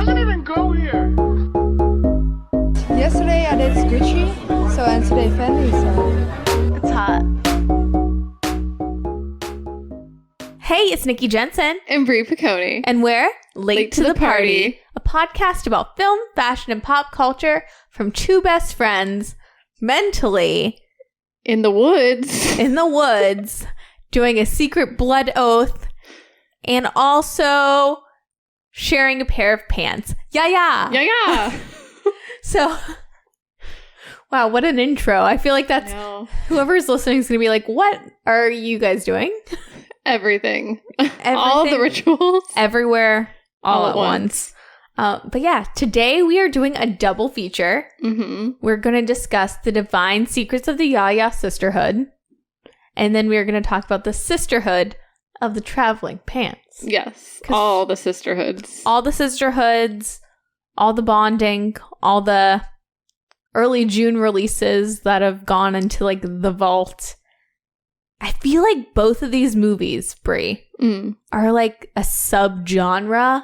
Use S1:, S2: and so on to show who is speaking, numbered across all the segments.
S1: doesn't even go here.
S2: Yesterday I did Gucci, and today Fendi, so
S3: It's hot.
S4: Hey, it's Nikki Jensen.
S3: And Brie Piccone.
S4: And we're Late to the Party, a podcast about film, fashion, and pop culture from two best friends, mentally
S3: in the woods, doing a secret blood oath, and also sharing a pair of pants. Ya-Ya! Ya-Ya!
S4: So, wow, what an intro. I feel like that's, whoever's listening is going to be like, what are you guys doing?
S3: Everything. All the rituals.
S4: Everywhere, all at once. But yeah, today we are doing a double feature.
S3: Mm-hmm.
S4: We're going to discuss the divine secrets of the Ya-Ya Sisterhood. And then we're going to talk about the sisterhood of the traveling pants.
S3: Yes. All the sisterhoods.
S4: All the sisterhoods, all the bonding, all the early June releases that have gone into like the vault. I feel like both of these movies, Brie, are like a subgenre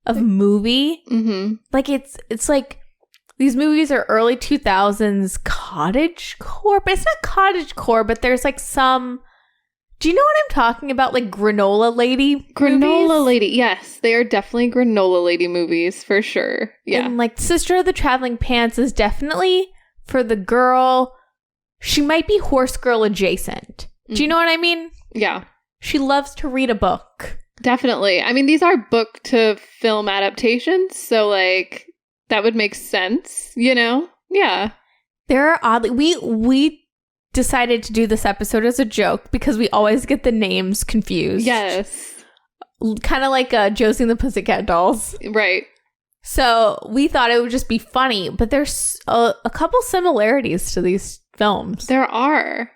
S4: of movie.
S3: Mm-hmm.
S4: Like it's like these movies are early 2000s cottagecore, but it's not cottagecore, but there's like some. Do you know what I'm talking about? Like Granola Lady movies?
S3: Lady, yes. They are definitely Granola Lady movies for sure. Yeah.
S4: And like Sister of the Traveling Pants is definitely for the girl. She might be horse girl adjacent. Do you know what I mean?
S3: Yeah.
S4: She loves to read a book.
S3: Definitely. I mean, these are book to film adaptations, so like that would make sense, you know? Yeah.
S4: There are oddly we decided to do this episode as a joke because we always get the names confused.
S3: Yes.
S4: Kind of like Josie and the Pussycat Dolls.
S3: Right.
S4: So we thought it would just be funny, but there's a couple similarities to these films.
S3: There are.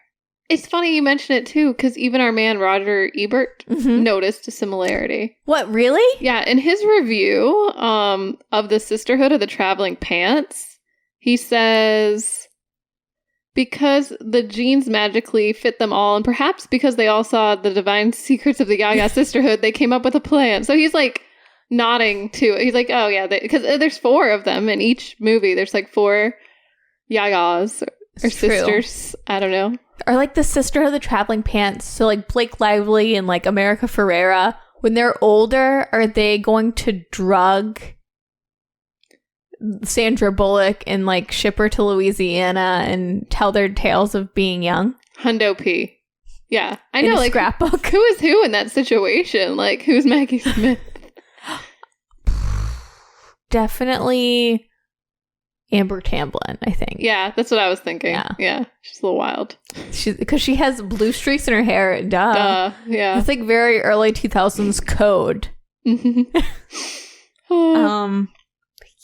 S3: It's funny you mention it too, because even our man Roger Ebert noticed a similarity.
S4: What, really?
S3: Yeah, in his review of the Sisterhood of the Traveling Pants, he says, because the genes magically fit them all, and perhaps because they all saw the divine secrets of the Ya-Ya Sisterhood, they came up with a plan. So he's like nodding to it. He's like, oh yeah, because there's 4 of them in each movie. There's like 4 Ya-Yas or sisters. I don't know.
S4: Or like the Sister of the Traveling Pants. So like Blake Lively and like America Ferrera, when they're older, are they going to drug Sandra Bullock and like ship her to Louisiana and tell their tales of being young?
S3: Hundo P. Yeah. I
S4: know,
S3: in a
S4: like scrapbook.
S3: Who is who in that situation? Like, who's Maggie Smith?
S4: Definitely Amber Tamblyn, I think.
S3: Yeah, that's what I was thinking. Yeah. She's a little wild.
S4: Because she has blue streaks in her hair. Duh.
S3: Yeah.
S4: It's like very early 2000s code.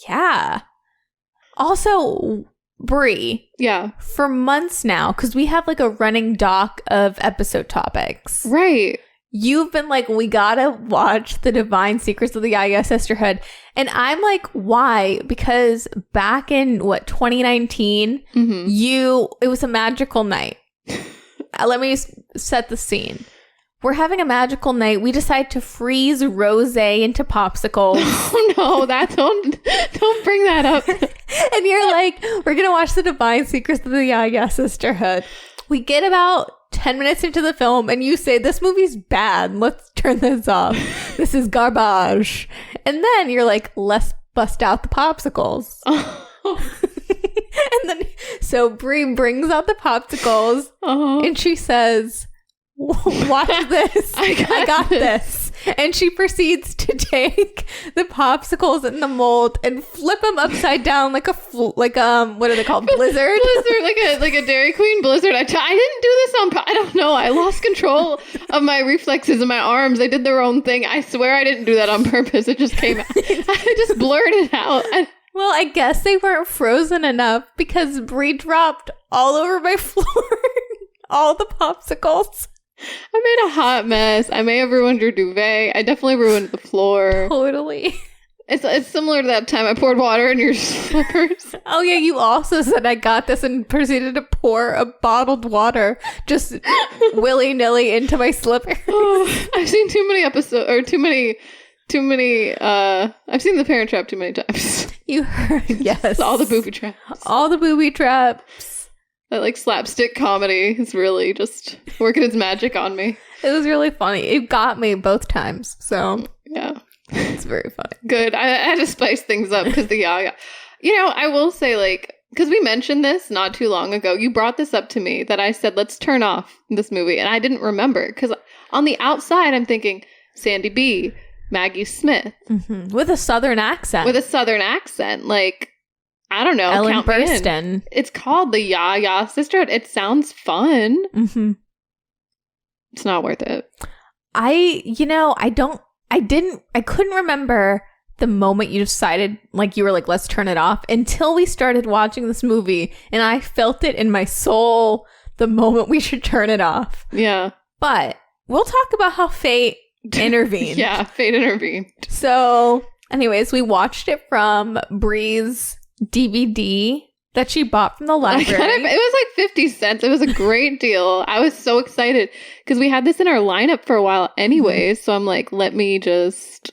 S4: Yeah. Also, Brie.
S3: Yeah.
S4: For months now, because we have like a running doc of episode topics.
S3: Right.
S4: You've been like, we gotta watch The Divine Secrets of the Ya-Ya Sisterhood. And I'm like, why? Because back in, 2019, it was a magical night. Let me set the scene. We're having a magical night. We decide to freeze rosé into popsicles.
S3: Oh no, don't bring that up.
S4: And you're like, we're gonna watch The Divine Secrets of the Ya-Ya Sisterhood. We get about 10 minutes into the film and you say, this movie's bad. Let's turn this off. This is garbage. And then you're like, let's bust out the popsicles. And then, so Brie brings out the popsicles and she says, watch this. I got this. And she proceeds to take the popsicles in the mold and flip them upside down like what are they called? Blizzard?
S3: Blizzard, like a Dairy Queen blizzard. I didn't do this I don't know. I lost control of my reflexes in my arms. They did their own thing. I swear I didn't do that on purpose. It just came out. I just blurted out.
S4: Well, I guess they weren't frozen enough because Brie dropped all over my floor all the popsicles.
S3: I made a hot mess. I may have ruined your duvet. I definitely ruined the floor.
S4: Totally.
S3: It's similar to that time I poured water in your slippers.
S4: Oh yeah, you also said I got this and proceeded to pour a bottled water just willy-nilly into my slippers.
S3: Oh, I've seen too many episodes or too many Too many, I've seen The Parent Trap too many times.
S4: You heard, yes.
S3: All the booby traps.
S4: All the booby traps.
S3: That, like, slapstick comedy is really just working its magic on me.
S4: It was really funny. It got me both times, so.
S3: Yeah.
S4: It's very funny.
S3: Good. I had to spice things up because the Ya-Ya. You know, I will say, like, because we mentioned this not too long ago. You brought this up to me that I said, let's turn off this movie. And I didn't remember. Because on the outside, I'm thinking, Sandy B, Maggie Smith.
S4: Mm-hmm. With a Southern accent.
S3: Like, I don't know.
S4: Ellen
S3: count me in.
S4: Burstyn.
S3: It's called the Ya-Ya Sisterhood. It sounds fun.
S4: Mm-hmm.
S3: It's not worth it.
S4: I couldn't remember the moment you decided, like, you were like, let's turn it off, until we started watching this movie, and I felt it in my soul the moment we should turn it off.
S3: Yeah.
S4: But we'll talk about how fate intervened.
S3: Yeah, fate intervened.
S4: So, anyways, we watched it from Bree's DVD that she bought from the library.
S3: It was like 50 cents. It was a great deal. I was so excited because we had this in our lineup for a while anyways. So I'm like, let me just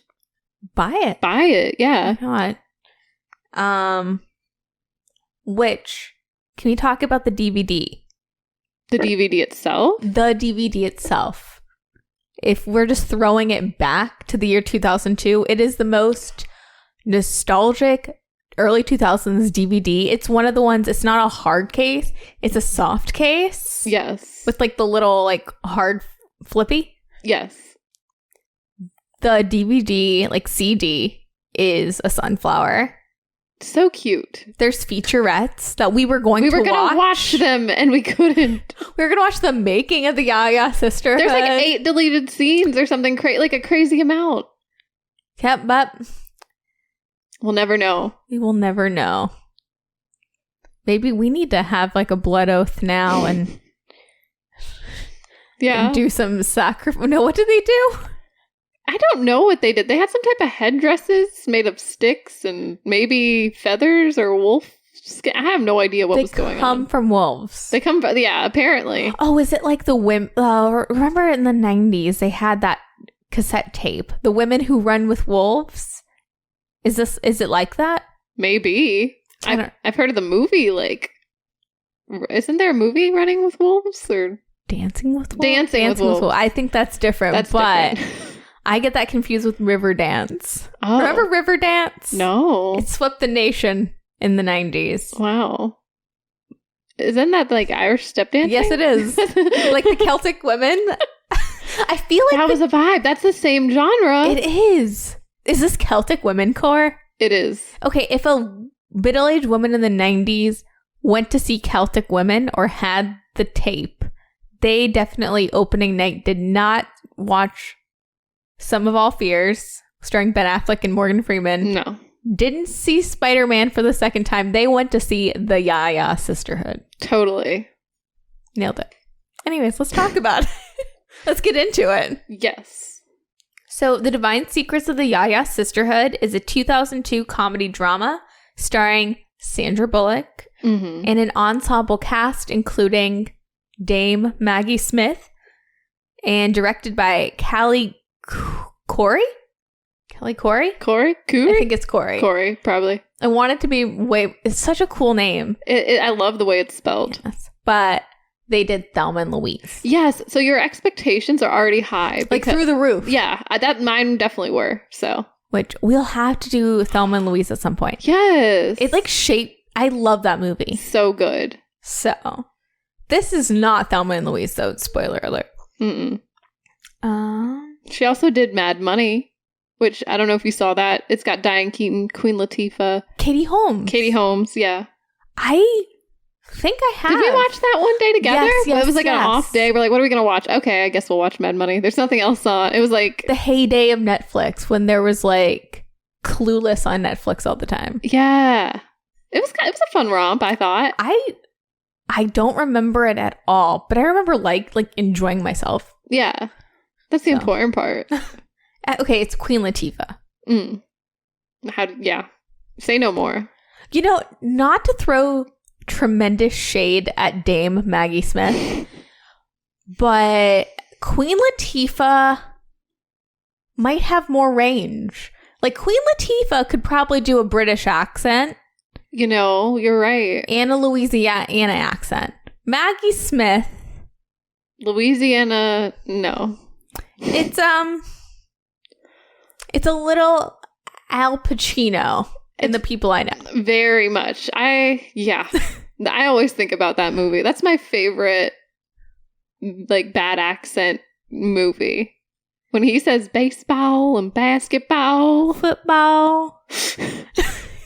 S4: buy it.
S3: Yeah.
S4: Why not? Which, can we talk about the DVD?
S3: The DVD itself?
S4: The DVD itself. If we're just throwing it back to the year 2002, it is the most nostalgic early 2000s DVD. It's one of the ones, it's not a hard case, it's a soft case.
S3: Yes.
S4: With like the little like hard flippy.
S3: Yes.
S4: The DVD, like CD, is a sunflower.
S3: So cute.
S4: There's featurettes that we were going to watch.
S3: We were going to watch them and we couldn't.
S4: We were going to watch the making of the Ya-Ya Sisterhood.
S3: There's like 8 deleted scenes or something, like a crazy amount.
S4: Yep, but
S3: we'll never know.
S4: We will never know. Maybe we need to have like a blood oath now and and do some sacrifice. No, what did they do?
S3: I don't know what they did. They had some type of headdresses made of sticks and maybe feathers or wolf skin. I have no idea what was going on.
S4: They come from wolves.
S3: They come from, yeah, apparently.
S4: Oh, is it like the women? Remember in the 90s, they had that cassette tape, The Women Who Run with Wolves? Is it like that?
S3: Maybe. I've heard of the movie, like, isn't there a movie Running with Wolves or
S4: Dancing with Wolves?
S3: Dancing with Wolves.
S4: I think that's different. Different. I get that confused with Riverdance.
S3: Oh.
S4: Remember Riverdance?
S3: No.
S4: It swept the nation in the 90s.
S3: Wow. Isn't that like Irish step dancing?
S4: Yes, it is. Like the Celtic women. I feel like
S3: that was a vibe. That's the same genre.
S4: It is. Is this Celtic Womencore?
S3: It is.
S4: Okay, if a middle-aged woman in the 90s went to see Celtic Women or had the tape, they definitely, opening night, did not watch Sum of All Fears, starring Ben Affleck and Morgan Freeman.
S3: No.
S4: Didn't see Spider-Man for the second time. They went to see the Ya-Ya Sisterhood.
S3: Totally.
S4: Nailed it. Anyways, let's talk about it. Let's get into it.
S3: Yes.
S4: So, The Divine Secrets of the Ya-Ya Sisterhood is a 2002 comedy drama starring Sandra Bullock and an ensemble cast including Dame Maggie Smith and directed by Callie Corey? Kelly Corey?
S3: Corey?
S4: I think it's Corey.
S3: Corey, probably.
S4: I want it to be it's such a cool name.
S3: I love the way it's spelled.
S4: Yes. But they did Thelma and Louise.
S3: Yes. So your expectations are already high.
S4: Like through the roof.
S3: Yeah. That mine definitely were. So.
S4: Which we'll have to do Thelma and Louise at some point.
S3: Yes.
S4: It like shaped. I love that movie.
S3: So good.
S4: So. This is not Thelma and Louise, though. Spoiler alert.
S3: Mm-mm. She also did Mad Money, which I don't know if you saw that. It's got Diane Keaton, Queen Latifah.
S4: Katie Holmes,
S3: yeah.
S4: I think I have.
S3: Did we watch that one day together?
S4: Yes,
S3: it was like an off day. We're like, what are we going to watch? Okay, I guess we'll watch Mad Money. There's nothing else on. It was like
S4: the heyday of Netflix when there was like Clueless on Netflix all the time.
S3: Yeah. It was a fun romp, I thought.
S4: I don't remember it at all, but I remember like enjoying myself.
S3: Yeah. That's the important part.
S4: Okay, it's Queen Latifah.
S3: Yeah. Say no more.
S4: You know, not to throw tremendous shade at Dame Maggie Smith, but Queen Latifah might have more range. Like Queen Latifah could probably do a British accent.
S3: You know, you're right.
S4: And a Louisiana accent. Maggie Smith.
S3: Louisiana, no.
S4: It's a little Al Pacino in The People I Know.
S3: Very much. I always think about that movie. That's my favorite, like, bad accent movie. When he says baseball and basketball.
S4: Football.
S3: I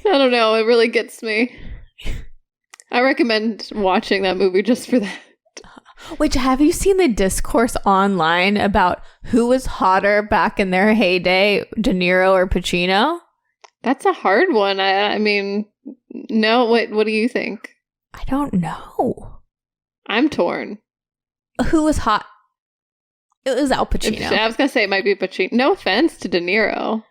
S3: don't know. It really gets me. I recommend watching that movie just for that.
S4: Which, have you seen the discourse online about who was hotter back in their heyday, DeNiro or Pacino?
S3: That's a hard one. I mean, no. What do you think?
S4: I don't know.
S3: I'm torn.
S4: Who was hot? It was Al Pacino.
S3: I was going to say it might be Pacino. No offense to De Niro.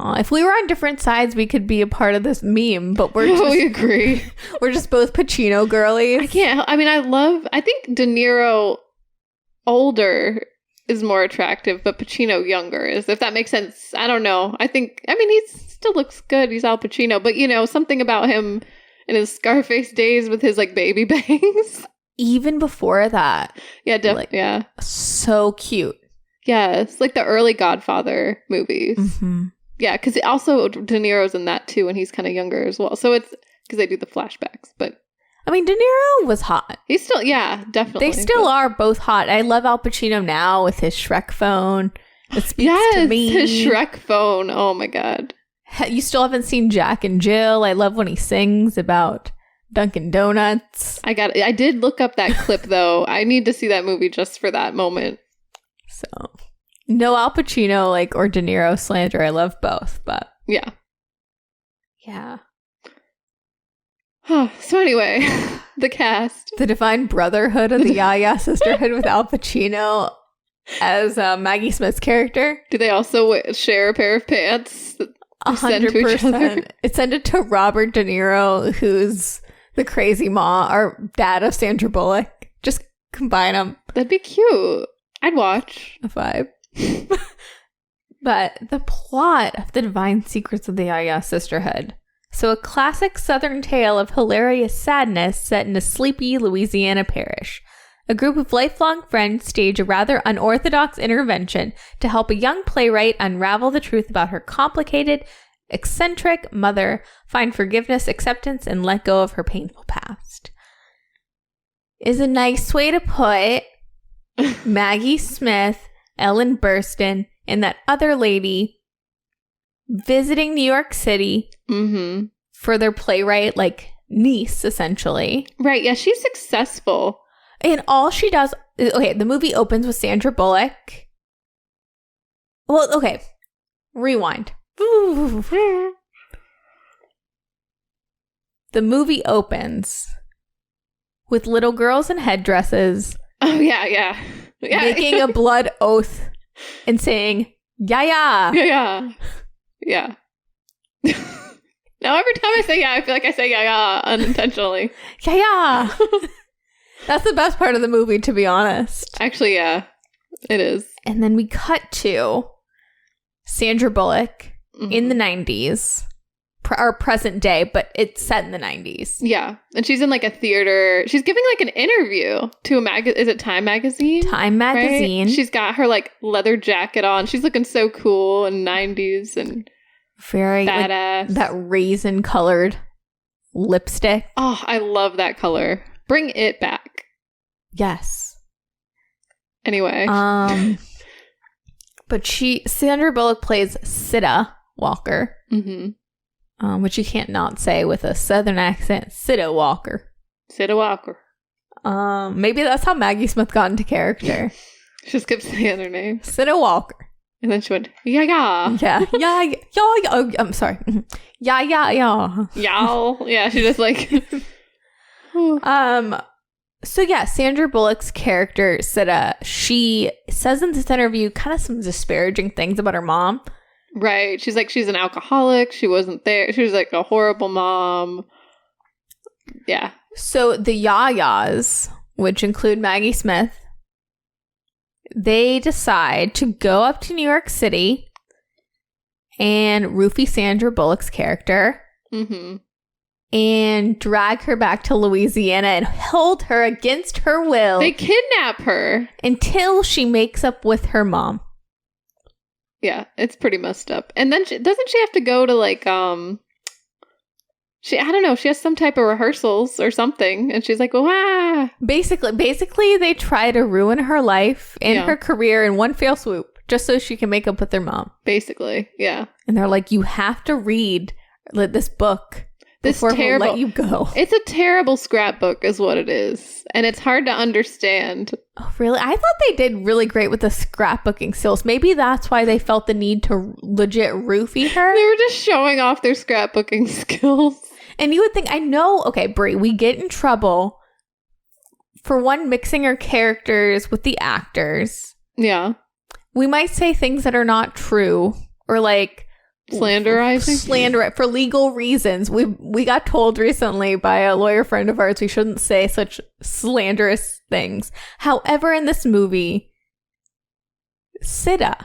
S4: If we were on different sides, we could be a part of this meme, but we're just,
S3: we agree.
S4: We're just both Pacino girlies.
S3: I think De Niro older is more attractive, but Pacino younger is, if that makes sense. I don't know. He still looks good. He's Al Pacino, but something about him in his Scarface days with his like baby bangs.
S4: Even before that.
S3: Yeah, definitely. Yeah.
S4: So cute.
S3: Yes. Like the early Godfather movies.
S4: Mm-hmm.
S3: Yeah, because also De Niro's in that too, and he's kind of younger as well. So it's because they do the flashbacks. But
S4: I mean, De Niro was hot.
S3: He's still, yeah, definitely.
S4: They still are both hot. I love Al Pacino now with his Shrek phone. It speaks to me.
S3: His Shrek phone. Oh my god.
S4: You still haven't seen Jack and Jill. I love when he sings about Dunkin' Donuts.
S3: I did look up that clip though. I need to see that movie just for that moment.
S4: So. No Al Pacino, or De Niro slander. I love both, but...
S3: Yeah.
S4: Yeah.
S3: So anyway, the cast.
S4: The Divine Brotherhood of the Ya-Ya Sisterhood with Al Pacino as Maggie Smith's character.
S3: Do they also share a pair of pants?
S4: 100%. Send it to Robert De Niro, who's the crazy or dad of Sandra Bullock. Just combine them.
S3: That'd be cute. I'd watch.
S4: A vibe. But the plot of The Divine Secrets of the Ya-Ya Sisterhood. So a classic Southern tale of hilarious sadness set in a sleepy Louisiana parish. A group of lifelong friends stage a rather unorthodox intervention to help a young playwright unravel the truth about her complicated, eccentric mother, find forgiveness, acceptance, and let go of her painful past. Is a nice way to put Maggie Smith, Ellen Burstyn, and that other lady visiting New York City for their playwright, niece, essentially.
S3: Right, yeah, she's successful.
S4: And all she does... Okay, the movie opens with Sandra Bullock. Well, okay. Rewind. The movie opens with little girls in headdresses.
S3: Oh, yeah.
S4: Making a blood oath and saying, Ya-Ya.
S3: Yeah. Now every time I say yeah, I feel like I say ya unintentionally.
S4: Ya-Ya. That's the best part of the movie, to be honest.
S3: Actually, yeah, it is.
S4: And then we cut to Sandra Bullock in the 90s. Or present day, but it's set in the 90s.
S3: Yeah. And she's in a theater. She's giving an interview to a is it Time Magazine?
S4: Time Magazine.
S3: Right? She's got her leather jacket on. She's looking so cool in 90s and
S4: very
S3: badass.
S4: That raisin colored lipstick.
S3: Oh, I love that color. Bring it back.
S4: Yes.
S3: Anyway.
S4: But Sandra Bullock plays Sita Walker. Which you can't not say with a southern accent. Sita Walker. Maybe that's how Maggie Smith got into character.
S3: She just kept saying her name.
S4: Sita Walker.
S3: And then she went, ya-ya.
S4: Yeah. Yeah. Oh, I'm sorry. Ya-ya.
S3: Y'all. Yeah, she just
S4: So yeah, Sandra Bullock's character, Sita, she says in this interview kind of some disparaging things about her mom.
S3: Right. She's she's an alcoholic. She wasn't there. She was a horrible mom. Yeah.
S4: So the Ya-Yas, which include Maggie Smith, they decide to go up to New York City and roofie Sandra Bullock's character.
S3: Mm-hmm.
S4: And drag her back to Louisiana and hold her against her will.
S3: They kidnap her.
S4: Until she makes up with her mom.
S3: Yeah, it's pretty messed up. And then doesn't she have to go to like, I don't know, she has some type of rehearsals or something. And she's like, wah.
S4: Basically, they try to ruin her life and her career in one fell swoop. Just so she can make up with her mom.
S3: Basically, yeah.
S4: And they're like, you have to read this book.
S3: This terrible,
S4: we'll let you go.
S3: It's a terrible scrapbook is what it is. And it's hard to understand.
S4: Oh, really? I thought they did really great with the scrapbooking skills. Maybe that's why they felt the need to legit roofie her.
S3: They were just showing off their scrapbooking skills.
S4: And you would think, I know, okay, Brie, we get in trouble for one, mixing our characters with the actors.
S3: Yeah.
S4: We might say things that are not true or like...
S3: Slander
S4: for legal reasons. We got told recently by a lawyer friend of ours we shouldn't say such slanderous things. However, in this movie, Sita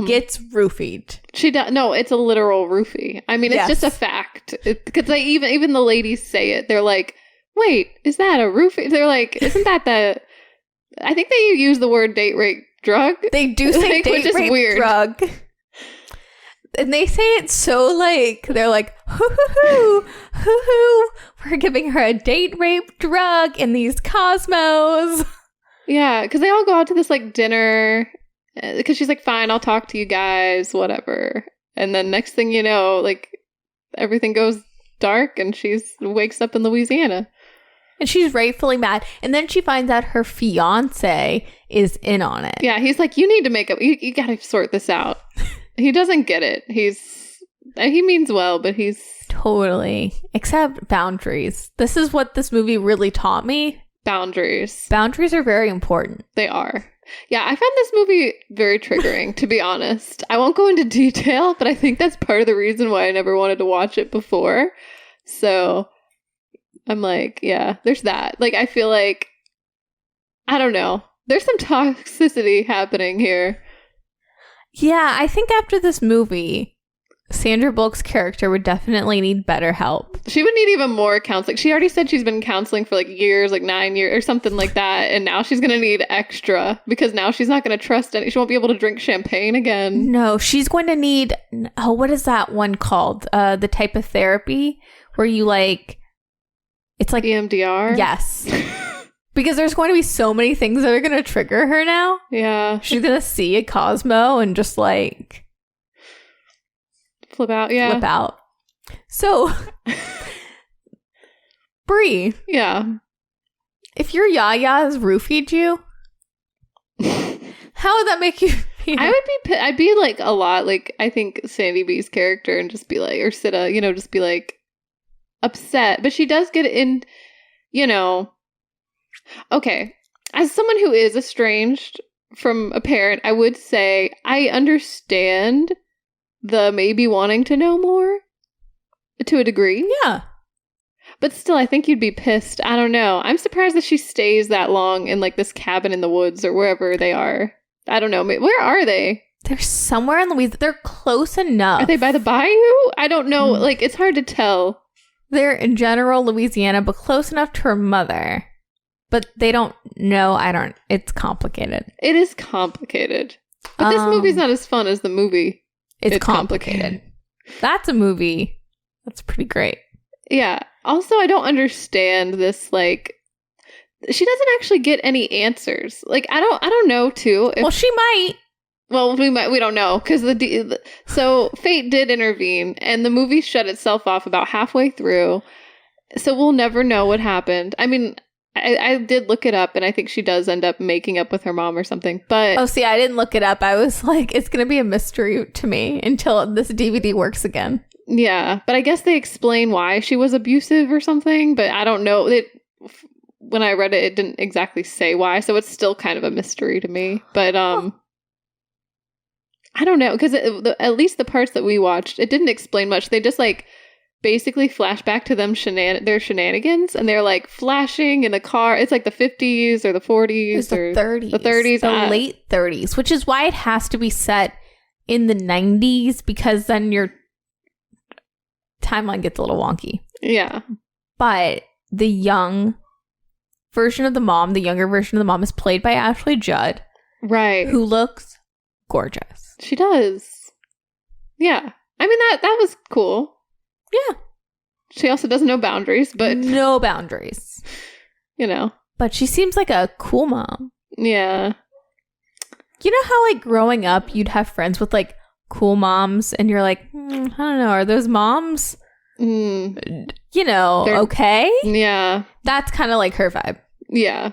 S4: gets roofied.
S3: She does. No, it's a literal roofie. I mean, it's just a fact. Because even the ladies say it. They're like, "Wait, is that a roofie?" They're like, "Isn't that the?" I think they use the word date rape drug.
S4: They do say date rape
S3: weird.
S4: Drug. And they say it so like, they're like, hoo-hoo-hoo, we're giving her a date rape drug in these Cosmos.
S3: Yeah, because they all go out to this like dinner, because she's like, fine, I'll talk to you guys, whatever. And then next thing you know, like, everything goes dark and she wakes up in Louisiana.
S4: And she's rightfully mad. And then she finds out her fiance is in on it.
S3: Yeah, he's like, you need to make up, you gotta sort this out. He doesn't get it. He means well, but he's...
S4: Totally. Except boundaries. This is what this movie really taught me.
S3: Boundaries.
S4: Boundaries are very important.
S3: They are. Yeah, I found this movie very triggering, to be honest. I won't go into detail, but I think that's part of the reason why I never wanted to watch it before. So, I'm like, yeah, there's that. Like, I feel like... I don't know. There's some toxicity happening here.
S4: Yeah, I think after this movie, Sandra Bullock's character would definitely need better help.
S3: She would need even more counseling. She already said she's been counseling for like years, like 9 years or something like that. And now she's going to need extra because now she's not going to trust any. She won't be able to drink champagne again.
S4: No, she's going to need, what is that one called? The type of therapy where you like, it's like
S3: EMDR?
S4: Yes. Because there's going to be so many things that are going to trigger her now.
S3: Yeah.
S4: She's going to see a Cosmo and just like...
S3: Flip out, yeah.
S4: Flip out. So, Brie.
S3: Yeah.
S4: If your Ya-Ya has roofied you, how would that make you feel?
S3: I'd be like a lot like, I think Sandy B's character and just be like, or Sita, just be like upset. But she does get in, okay, as someone who is estranged from a parent, I would say I understand the maybe wanting to know more to a degree.
S4: Yeah.
S3: But still, I think you'd be pissed. I don't know. I'm surprised that she stays that long in like this cabin in the woods or wherever they are. I don't know. Where are they?
S4: They're somewhere in Louisiana. They're close enough.
S3: Are they by the bayou? I don't know. Like, it's hard to tell.
S4: They're in general Louisiana, but close enough to her mother. But they don't know. It's complicated.
S3: It is complicated. But this movie's not as fun as the movie.
S4: It's complicated. That's a movie. That's pretty great.
S3: Yeah. Also, I don't understand this, like, she doesn't actually get any answers. Like, I don't know, too.
S4: Well, she might.
S3: Well, we don't know, because so fate did intervene, and the movie shut itself off about halfway through, so we'll never know what happened. I mean, I did look it up, and I think she does end up making up with her mom or something, but...
S4: Oh, see, I didn't look it up. I was like, it's going to be a mystery to me until this DVD works again.
S3: Yeah, but I guess they explain why she was abusive or something, but I don't know. When I read it, it didn't exactly say why, so it's still kind of a mystery to me, but... I don't know, because at least the parts that we watched, it didn't explain much. They just, like, basically flash back to them their shenanigans, and they're, like, flashing in the car. It's, like, the 50s or the 40s.
S4: It's the 30s.
S3: The 30s.
S4: The late 30s, which is why it has to be set in the 90s because then your timeline gets a little wonky.
S3: Yeah.
S4: But the young version of the mom, the younger version of the mom is played by Ashley Judd.
S3: Right.
S4: Who looks gorgeous.
S3: She does. Yeah. I mean, that was cool.
S4: Yeah.
S3: She also does no boundaries, but...
S4: No boundaries.
S3: You know.
S4: But she seems like a cool mom.
S3: Yeah.
S4: You know how, like, growing up, you'd have friends with, like, cool moms, and you're like, I don't know, are those moms, you know, okay?
S3: Yeah.
S4: That's kind of like her vibe.
S3: Yeah.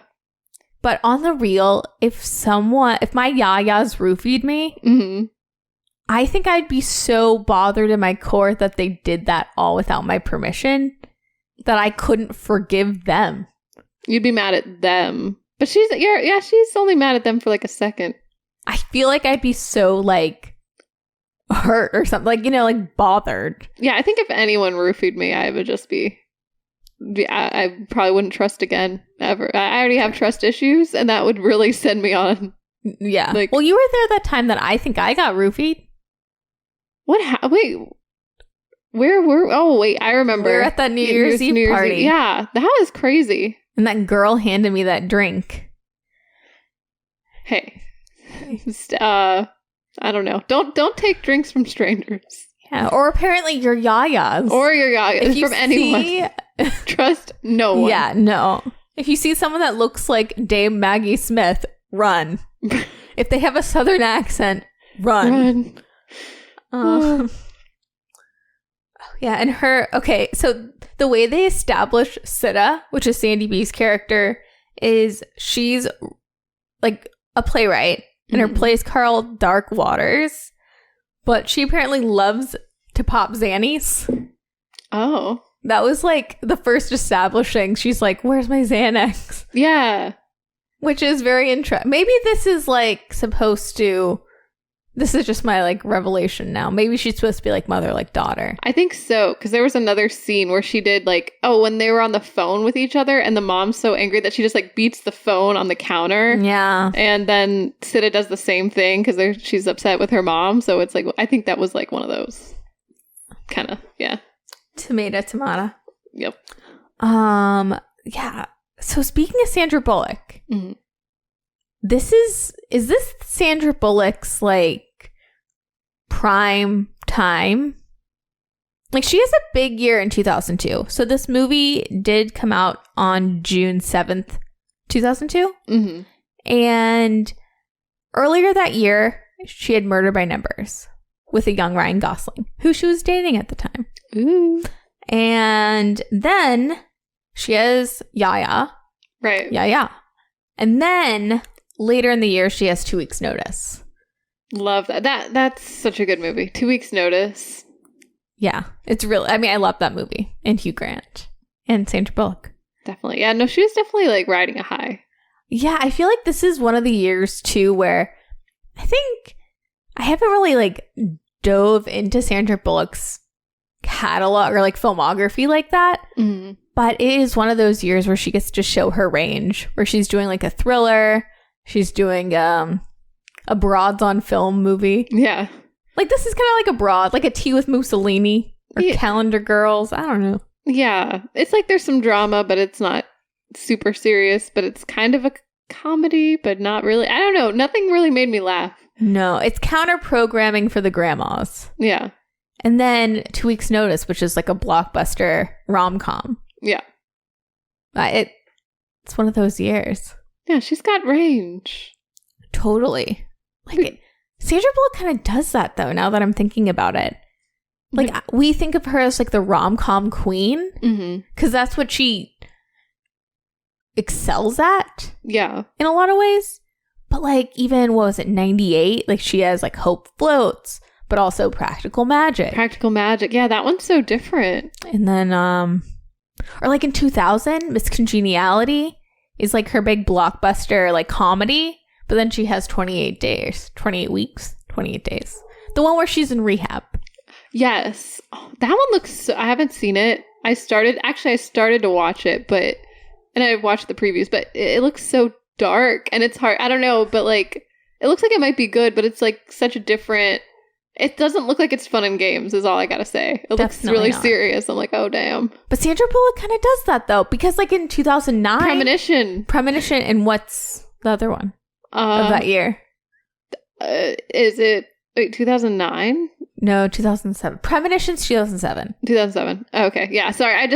S4: But on the real, if my yayas roofied me, I think I'd be so bothered in my core that they did that all without my permission that I couldn't forgive them.
S3: You'd be mad at them. But she's only mad at them for like a second.
S4: I feel like I'd be so, like, hurt or something, like, you know, like, bothered.
S3: Yeah, I think if anyone roofied me, I would just be I probably wouldn't trust again, ever. I already have trust issues, and that would really send me on.
S4: Yeah.
S3: Like,
S4: well, you were there that time that I think I got roofied.
S3: Wait. Where were... Oh, wait, I remember.
S4: We were at that New Year's Eve party.
S3: Yeah, that was crazy.
S4: And that girl handed me that drink.
S3: Hey. I don't know. Don't take drinks from strangers.
S4: Yeah, or apparently your yayas.
S3: Or your yayas from anyone. Trust no one.
S4: Yeah, no. If you see someone that looks like Dame Maggie Smith, run. If they have a southern accent, run. Yeah, and okay, so the way they establish Sita, which is Sandy B's character, is she's like a playwright, and her play is called Dark Waters, but she apparently loves to pop Xannies.
S3: Oh.
S4: That was like the first establishing. She's like, where's my Xanax?
S3: Yeah.
S4: Which is very interesting. Maybe this is like supposed to... This is just my, like, revelation now. Maybe she's supposed to be, like, mother, like, daughter.
S3: I think so, because there was another scene where she did, like, when they were on the phone with each other, and the mom's so angry that she just, like, beats the phone on the counter.
S4: Yeah.
S3: And then Sita does the same thing, because she's upset with her mom, so it's, like, I think that was, like, one of those. Kind of, yeah.
S4: Tomato.
S3: Yep.
S4: Yeah. So, speaking of Sandra Bullock... Mm-hmm. Is this Sandra Bullock's, like, prime time? Like, she has a big year in 2002. So this movie did come out on June 7th, 2002. Mm-hmm. And earlier that year, she had Murder by Numbers with a young Ryan Gosling, who she was dating at the time.
S3: Ooh.
S4: And then she has Ya-Ya.
S3: Right.
S4: Ya-Ya. And then... Later in the year, she has 2 Weeks Notice.
S3: Love that. That's such a good movie. 2 Weeks Notice.
S4: Yeah, it's really... I mean, I love that movie. And Hugh Grant. And Sandra Bullock.
S3: Definitely. Yeah, no, she was definitely, like, riding a high.
S4: Yeah, I feel like this is one of the years, too, where I think I haven't really, like, dove into Sandra Bullock's catalog or, like, filmography like that. Mm-hmm. But it is one of those years where she gets to show her range, where she's doing, like, a thriller... She's doing a Broads on Film movie.
S3: Yeah.
S4: Like, this is kind of like a Broad, like a Tea with Mussolini or Calendar Girls. I don't know.
S3: Yeah. It's like there's some drama, but it's not super serious, but it's kind of a comedy, but not really. I don't know. Nothing really made me laugh.
S4: No, it's counter-programming for the grandmas.
S3: Yeah.
S4: And then 2 Weeks Notice, which is like a blockbuster rom-com.
S3: Yeah.
S4: It's one of those years.
S3: Yeah, she's got range.
S4: Totally. Like, Sandra Bullock kind of does that, though, now that I'm thinking about it. Like, we think of her as, like, the rom-com queen. Because that's what she excels at.
S3: Yeah.
S4: In a lot of ways. But, like, even, what was it, 98? Like, she has, like, Hope Floats, but also Practical Magic.
S3: Practical Magic. Yeah, that one's so different.
S4: And then, or, like, in 2000, Miss Congeniality is like her big blockbuster, like, comedy, but then she has 28 weeks, 28 days. The one where she's in rehab.
S3: Yes. Oh, that one looks I haven't seen it. I started to watch it, and I watched the previews, but it looks so dark and it's hard. I don't know, but, like, it looks like it might be good, but it's, like, such a different It doesn't look like it's fun and games, is all I gotta say. It looks
S4: Definitely
S3: really
S4: not.
S3: serious. I'm like, oh, damn.
S4: But Sandra Bullock kind of does that, though, because like in 2009... Premonition, and what's the other one of that year?
S3: Is it 2009?
S4: No, 2007. Premonition's 2007.
S3: 2007. Okay, yeah. Sorry, I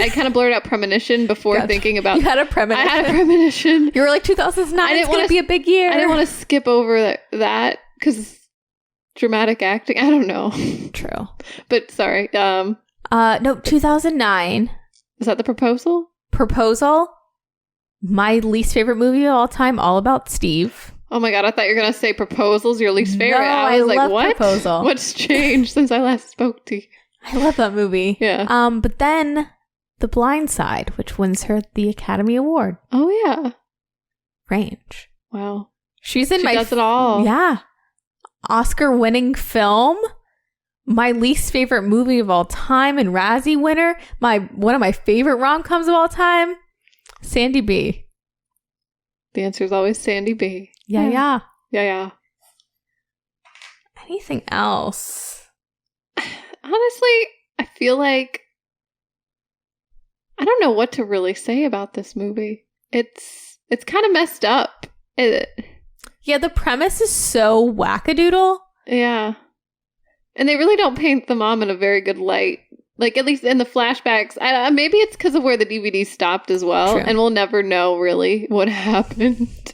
S3: kind of blurred out premonition before
S4: Gotcha.
S3: thinking about.
S4: You had a premonition.
S3: I had a premonition.
S4: You were like 2009. It's going to be a big year.
S3: I didn't want to skip over that because dramatic acting. I don't know.
S4: True.
S3: But sorry.
S4: No, 2009.
S3: Is that the proposal?
S4: Proposal. My least favorite movie of all time. All About Steve.
S3: Oh my god! I thought you were gonna say Proposal's your least favorite.
S4: No,
S3: I was like,
S4: love
S3: what?
S4: Proposal.
S3: What's changed since I last spoke to you?
S4: I love that movie.
S3: Yeah.
S4: But then The Blind Side, which wins her the Academy Award.
S3: Oh yeah.
S4: Range.
S3: Wow.
S4: She
S3: does it all.
S4: Yeah. Oscar-winning film. My least favorite movie of all time and Razzie winner. One of my favorite rom-coms of all time. Sandy B.
S3: The answer is always Sandy B.
S4: Yeah. Anything else?
S3: Honestly, I feel like I don't know what to really say about this movie. It's kind of messed up.
S4: Yeah, the premise is so wackadoodle.
S3: Yeah. And they really don't paint the mom in a very good light. Like, at least in the flashbacks. Maybe it's because of where the DVD stopped as well.
S4: True.
S3: And we'll never know, really, what happened.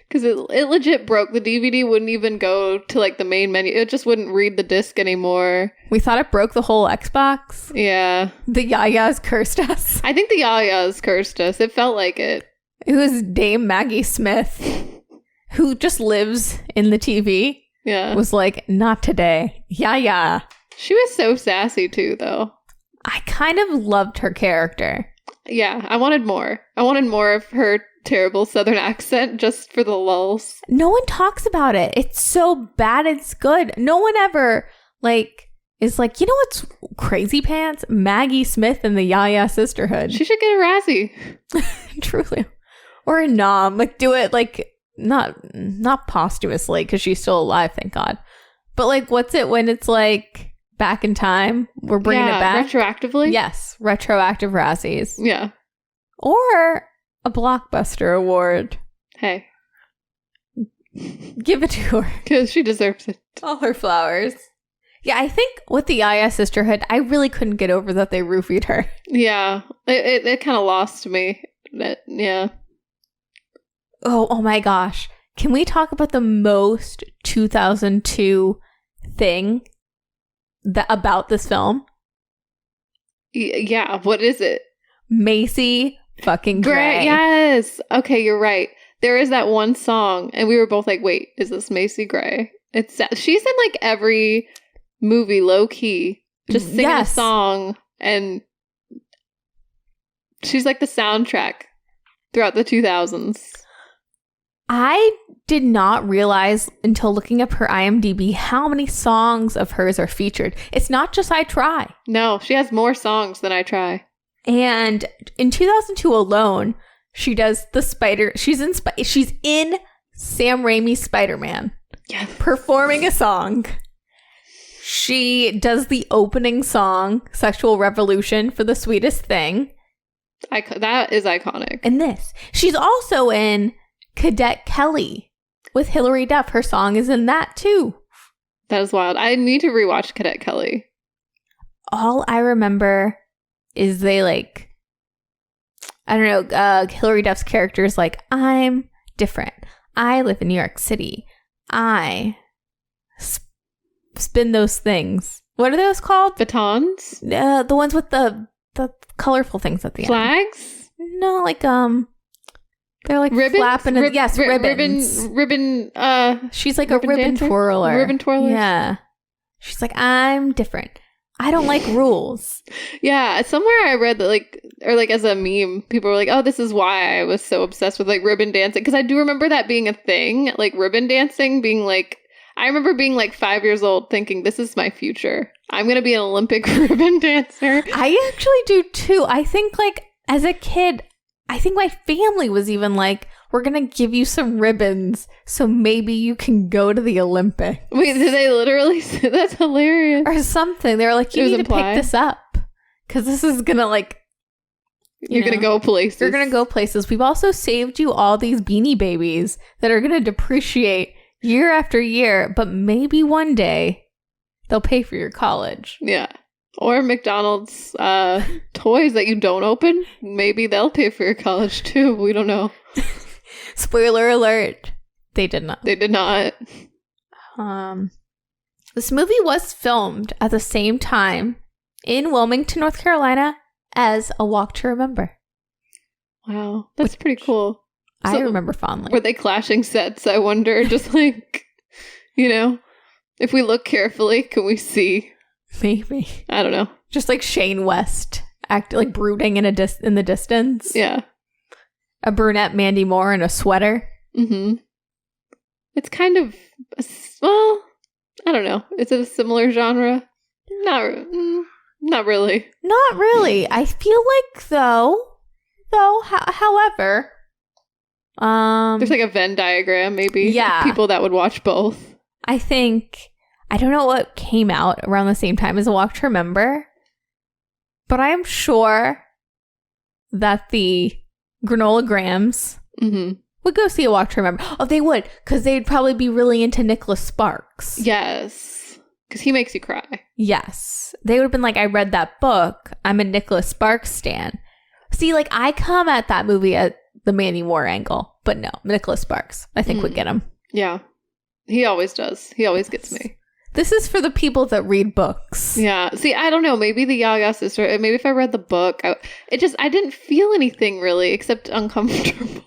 S3: Because it legit broke. The DVD wouldn't even go to, like, the main menu. It just wouldn't read the disc anymore.
S4: We thought it broke the whole Xbox.
S3: Yeah.
S4: The Ya-Ya's cursed us.
S3: I think the Ya-Ya's cursed us. It felt like it.
S4: It was Dame Maggie Smith, who just lives in the TV.
S3: Yeah.
S4: Was like, not today. Ya-Ya.
S3: She was so sassy, too, though.
S4: I kind of loved her character.
S3: Yeah, I wanted more. I wanted more of her terrible Southern accent just for the lulls.
S4: No one talks about it. It's so bad it's good. No one ever, is like, you know what's crazy pants? Maggie Smith and the Ya-Ya Sisterhood.
S3: She should get a Razzie.
S4: Truly. Or a nom. Do it, not posthumously, because she's still alive, thank God. But, what's it when it's, back in time? We're bringing it back?
S3: Retroactively?
S4: Yes. Retroactive Razzies.
S3: Yeah.
S4: Or a Blockbuster award.
S3: Hey.
S4: Give it to her.
S3: Because she deserves it.
S4: All her flowers. Yeah, I think with the Ya-Ya Sisterhood, I really couldn't get over that they roofied her.
S3: Yeah. It kind of lost me. Yeah.
S4: Oh my gosh. Can we talk about the most 2002 thing about this film?
S3: Yeah. What is it?
S4: Macy fucking Gray.
S3: Yes. Okay, you're right. There is that one song, and we were both like, wait, is this Macy Gray? She's in every movie low key, just singing a song, and she's like the soundtrack throughout the 2000s.
S4: I did not realize until looking up her IMDb how many songs of hers are featured. It's not just I Try.
S3: No, she has more songs than I Try.
S4: And in 2002 alone, she does she's in Sam Raimi's Spider-Man.
S3: Yes.
S4: Performing a song. She does the opening song, Sexual Revolution, for The Sweetest Thing.
S3: That is iconic.
S4: And this. She's also in Cadet Kelly with Hilary Duff. Her song is in that too.
S3: That is wild. I need to rewatch Cadet Kelly.
S4: All I remember is they I don't know, Hilary Duff's character is like, I'm different. I live in New York City. I spin those things. What are those called?
S3: Batons?
S4: The ones with the colorful things at the end.
S3: Flags?
S4: No, they're
S3: ribbons?
S4: flapping. Yes, ribbons.
S3: Ribbon.
S4: She's like a ribbon twirler.
S3: Ribbon twirler.
S4: Yeah. She's like, I'm different. I don't like rules.
S3: Yeah, somewhere I read that as a meme, people were like, "Oh, this is why I was so obsessed with ribbon dancing." Because I do remember that being a thing, ribbon dancing being I remember being 5 years old thinking, "This is my future. I'm gonna be an Olympic ribbon dancer."
S4: I actually do too. I think as a kid, I think my family was even we're going to give you some ribbons so maybe you can go to the Olympics.
S3: Wait, did they literally say that's hilarious?
S4: Or something. They were like, you need to pick this up because this is going to like...
S3: You're going to go places.
S4: You're going to go places. We've also saved you all these Beanie Babies that are going to depreciate year after year, but maybe one day they'll pay for your college.
S3: Yeah. Or McDonald's toys that you don't open. Maybe they'll pay for your college too. We don't know.
S4: Spoiler alert. They did not.
S3: They did not.
S4: This movie was filmed at the same time in Wilmington, North Carolina as A Walk to Remember.
S3: Wow. That's pretty cool.
S4: I remember fondly.
S3: Were they clashing sets? I wonder. Just like, if we look carefully, can we see?
S4: Maybe.
S3: I don't know.
S4: Just like Shane West like brooding in the distance.
S3: Yeah.
S4: A brunette Mandy Moore in a sweater.
S3: Mm-hmm. It's kind of, well, I don't know. Is it a similar genre? Not really.
S4: Not really. I feel like however,
S3: there's like a Venn diagram, maybe.
S4: Yeah.
S3: People that would watch both.
S4: I think, I don't know what came out around the same time as A Walk to Remember, but I am sure that the Granola Grams would go see A Walk to Remember. Oh, they would, because they'd probably be really into Nicholas Sparks.
S3: Yes, because he makes you cry.
S4: Yes. They would have been like, I read that book. I'm a Nicholas Sparks stan. See, like, I come at that movie at the Mandy Moore angle, but no, Nicholas Sparks, I think, would get him.
S3: Yeah. He always does. He always gets me.
S4: This is for the people that read books.
S3: Yeah. See, I don't know. Maybe the Ya-Ya Sisterhood. Maybe if I read the book, I didn't feel anything really except uncomfortable.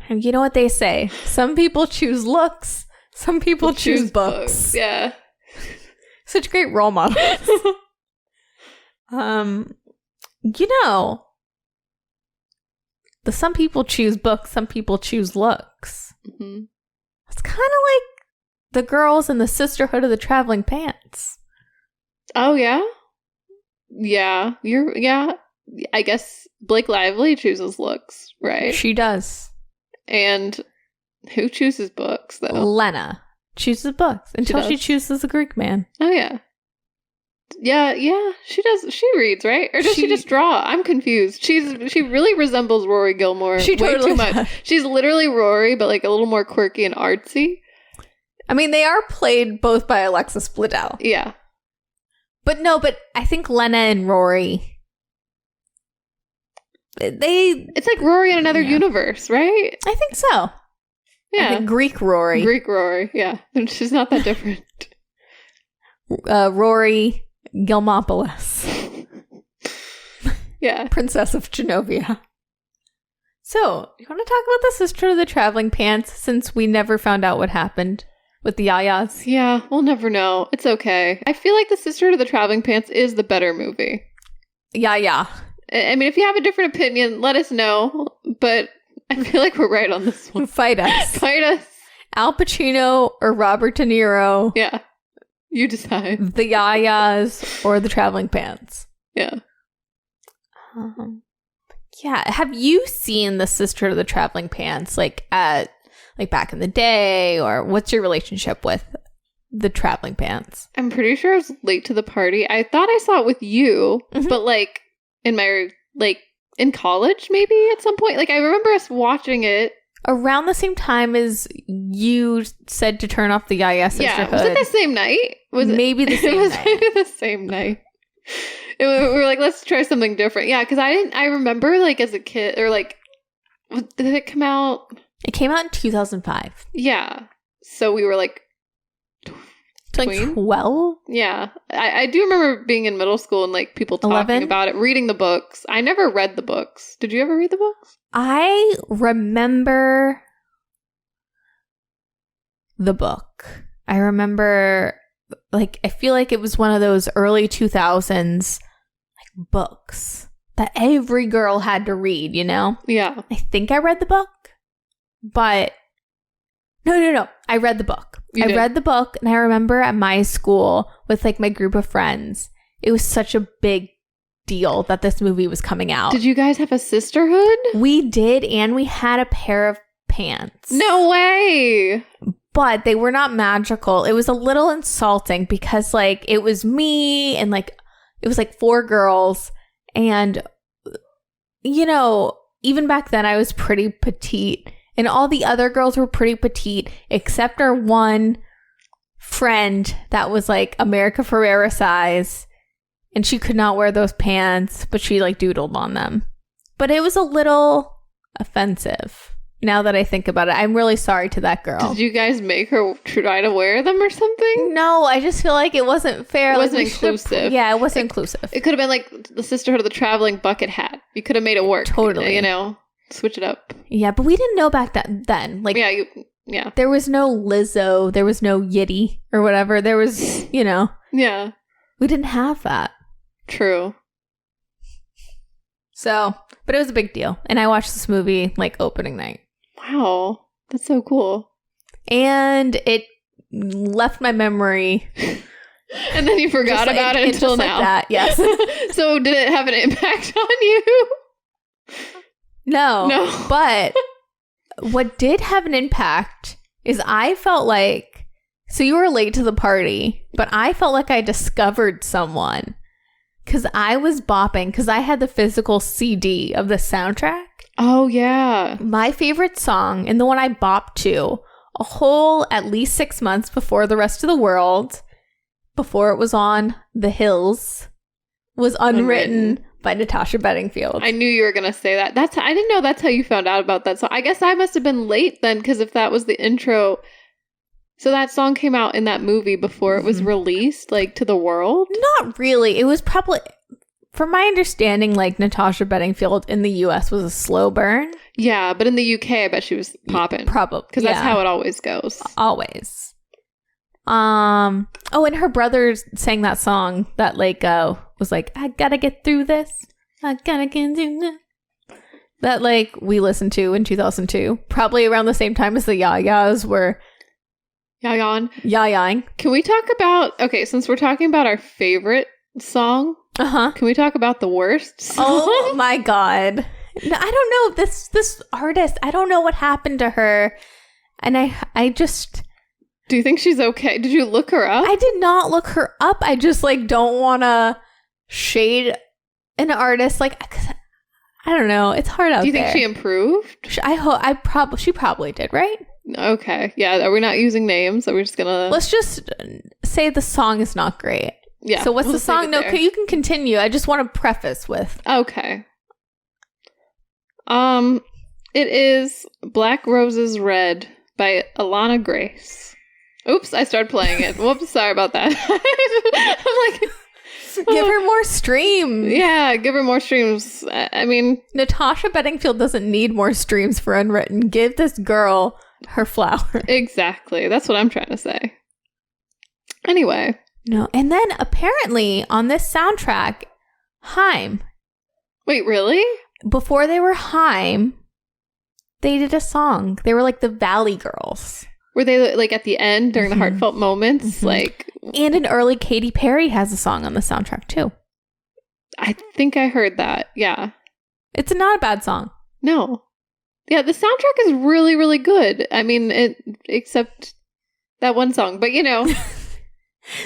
S4: And you know what they say? Some people choose looks. Some people choose books.
S3: Yeah.
S4: Such great role models. Some people choose books. Some people choose looks.
S3: Mm-hmm.
S4: It's kind of like the girls in the Sisterhood of the Traveling Pants.
S3: Oh, yeah? Yeah. I guess Blake Lively chooses looks, right?
S4: She does. And
S3: who chooses books, though?
S4: Lena chooses books until she chooses a Greek man.
S3: Oh, yeah. Yeah, she does. She reads, right? Or does she just draw? I'm confused. She really resembles Rory Gilmore way too much.
S4: Does.
S3: She's literally Rory, but like a little more quirky and artsy.
S4: I mean, they are played both by Alexis Bledel.
S3: Yeah.
S4: But I think Lena and Rory, it's
S3: like Rory in another universe, right?
S4: I think so.
S3: Yeah.
S4: I think Greek Rory.
S3: Yeah. She's not that different.
S4: Rory Gilmopoulos.
S3: Yeah.
S4: Princess of Genovia. So, you want to talk about the Sister of the Traveling Pants, since we never found out what happened with the Yayas?
S3: Yeah, we'll never know. It's okay. I feel like the Sister of the Traveling Pants is the better movie.
S4: Yeah.
S3: I mean, if you have a different opinion, let us know. But I feel like we're right on this one.
S4: Fight us.
S3: Fight us.
S4: Al Pacino or Robert De Niro.
S3: Yeah. You decide.
S4: The Yayas or the Traveling Pants.
S3: Yeah.
S4: Yeah. Have you seen the Sister of the Traveling Pants back in the day, or what's your relationship with the Traveling Pants?
S3: I'm pretty sure I was late to the party. I thought I saw it with you, but in college maybe at some point. Like I remember us watching it
S4: around the same time as you said to turn off the Ya-Ya Sisterhood.
S3: Yeah, was it the same night?
S4: Maybe the same night.
S3: Maybe the same night. We were like, let's try something different. Yeah, because I remember like as a kid, or like, did it come out?
S4: It came out in 2005.
S3: Yeah. So we were like
S4: 12?
S3: Yeah. I do remember being in middle school and like people talking
S4: 11?
S3: about it, reading the books. I never read the books. Did you ever read the books?
S4: I remember the book. I remember, like, I feel like it was one of those early 2000s like books that every girl had to read, you know?
S3: Yeah.
S4: I think I read the book, but no. I read the book. I read the book, and I remember at my school with like my group of friends, it was such a big deal that this movie was coming out.
S3: Did you guys have a sisterhood?
S4: We did, and we had a pair of pants.
S3: No way.
S4: But they were not magical. It was a little insulting because, like, it was me and, like, it was, like, 4 girls. And, you know, even back then I was pretty petite. And all the other girls were pretty petite except our one friend that was, like, America Ferrera size. And she could not wear those pants, but she, like, doodled on them. But it was a little offensive. Now that I think about it, I'm really sorry to that girl.
S3: Did you guys make her try to wear them or something?
S4: No, I just feel like it wasn't fair.
S3: It wasn't
S4: like,
S3: inclusive.
S4: Yeah, it wasn't inclusive.
S3: It could have been like the Sisterhood of the Traveling Bucket Hat. You could have made it work.
S4: Totally.
S3: You know, switch it up.
S4: Yeah, but we didn't know back then. Like,
S3: yeah.
S4: There was no Lizzo. There was no Yitty or whatever. There was, you know.
S3: Yeah.
S4: We didn't have that.
S3: True.
S4: So, but it was a big deal. And I watched this movie like opening night.
S3: Wow. That's so cool.
S4: And it left my memory.
S3: And then you forgot about it until now.
S4: Like that, yes.
S3: So did it have an impact on you?
S4: No. But what did have an impact is I felt like, so you were late to the party, but I felt like I discovered someone because I was bopping because I had the physical CD of the soundtrack.
S3: Oh, yeah.
S4: My favorite song, and the one I bopped to a whole at least 6 months before the rest of the world, before it was on the hills, was Unwritten by Natasha Bedingfield.
S3: I knew you were going to say that. I didn't know that's how you found out about that song. I guess I must have been late then, because if that was the intro. So that song came out in that movie before it was released, like, to the world?
S4: Not really. It was probably, from my understanding, like, Natasha Bedingfield in the US was a slow burn.
S3: Yeah, but in the UK, I bet she was popping.
S4: Probably.
S3: Because that's how it always goes.
S4: Always. Oh, and her brother sang that song that, like, was like, I gotta get through this. I gotta get through this. That, like, we listened to in 2002. Probably around the same time as the Ya-Ya's were Ya-Yaing.
S3: Can we talk about, okay, since we're talking about our favorite song, can we talk about the worst song?
S4: Oh my God. I don't know. This artist, I don't know what happened to her. And I just...
S3: Do you think she's okay? Did you look her up?
S4: I did not look her up. I just, like, don't want to shade an artist. Like, I don't know. It's hard out there.
S3: Do you think she improved?
S4: She probably did, right?
S3: Okay. Yeah. Are we not using names? Are we just gonna...
S4: Let's just say the song is not great.
S3: Yeah.
S4: So what's the song? No, you can continue. I just want to preface with...
S3: Okay. It is Black Roses Red by Alana Grace. Oops, I started playing it. Whoops, sorry about that. I'm like...
S4: Give her more streams.
S3: Yeah, give her more streams. I mean...
S4: Natasha Bedingfield doesn't need more streams for Unwritten. Give this girl her flower.
S3: Exactly. That's what I'm trying to say. Anyway.
S4: No, and then apparently on this soundtrack, Haim.
S3: Wait, really?
S4: Before they were Haim, they did a song. They were like the Valley Girls.
S3: Were they like at the end during the heartfelt moments? Like,
S4: and an early Katy Perry has a song on the soundtrack too.
S3: I think I heard that. Yeah.
S4: It's not a bad song.
S3: No. Yeah, the soundtrack is really, really good. I mean, except that one song. But, you know.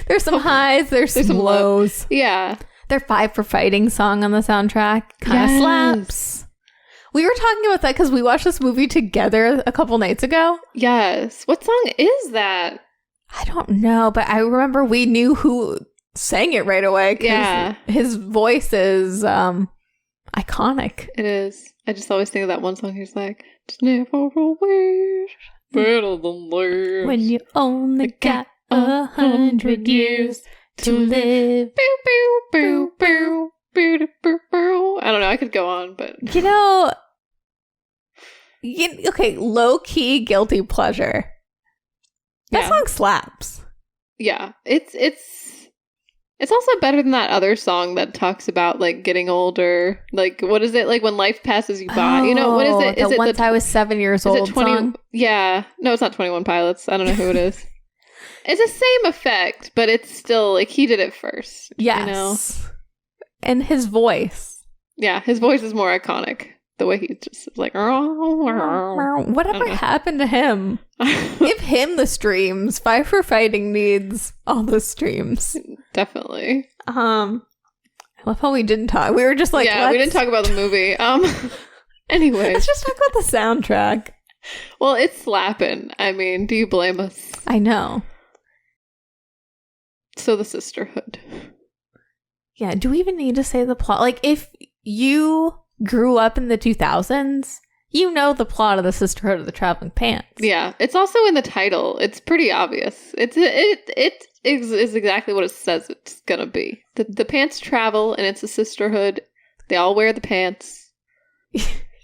S4: There's some highs, there's some lows.
S3: Yeah.
S4: Their 5 for Fighting song on the soundtrack kind of slaps. We were talking about that because we watched this movie together a couple nights ago.
S3: Yes. What song is that?
S4: I don't know, but I remember we knew who sang it right away.
S3: Yeah.
S4: His voice is iconic.
S3: It is. I just always think of that one song. He's like, "It's never a wish better than this.
S4: When you only got 100 years to live."
S3: Boo, boo, boo, boo, boo, boo, boo, boo. I don't know. I could go on, but
S4: you know, okay, low key guilty pleasure. That song slaps.
S3: Yeah, it's also better than that other song that talks about like getting older. Like, what is it? Like when life passes you by. You know, what is it? Is it
S4: once I was 7 years old?
S3: Is it 20? Song? Yeah, no, it's not 21 Pilots. I don't know who it is. It's the same effect, but it's still like he did it first.
S4: Yes,
S3: you know?
S4: And his voice.
S3: Yeah, his voice is more iconic. The way he just is like,
S4: whatever happened to him? Give him the streams. Five for Fighting needs all the streams.
S3: Definitely.
S4: I love how we didn't talk. We were just like,
S3: yeah, we didn't talk about the movie. Anyway,
S4: let's just talk about the soundtrack.
S3: Well, it's slapping. I mean, do you blame us?
S4: I know.
S3: So the sisterhood.
S4: Yeah, do we even need to say the plot? Like, if you grew up in the 2000s, you know the plot of the Sisterhood of the Traveling Pants.
S3: Yeah, it's also in the title. It's pretty obvious. It is exactly what it says it's gonna be. The pants travel, and it's a sisterhood. They all wear the pants.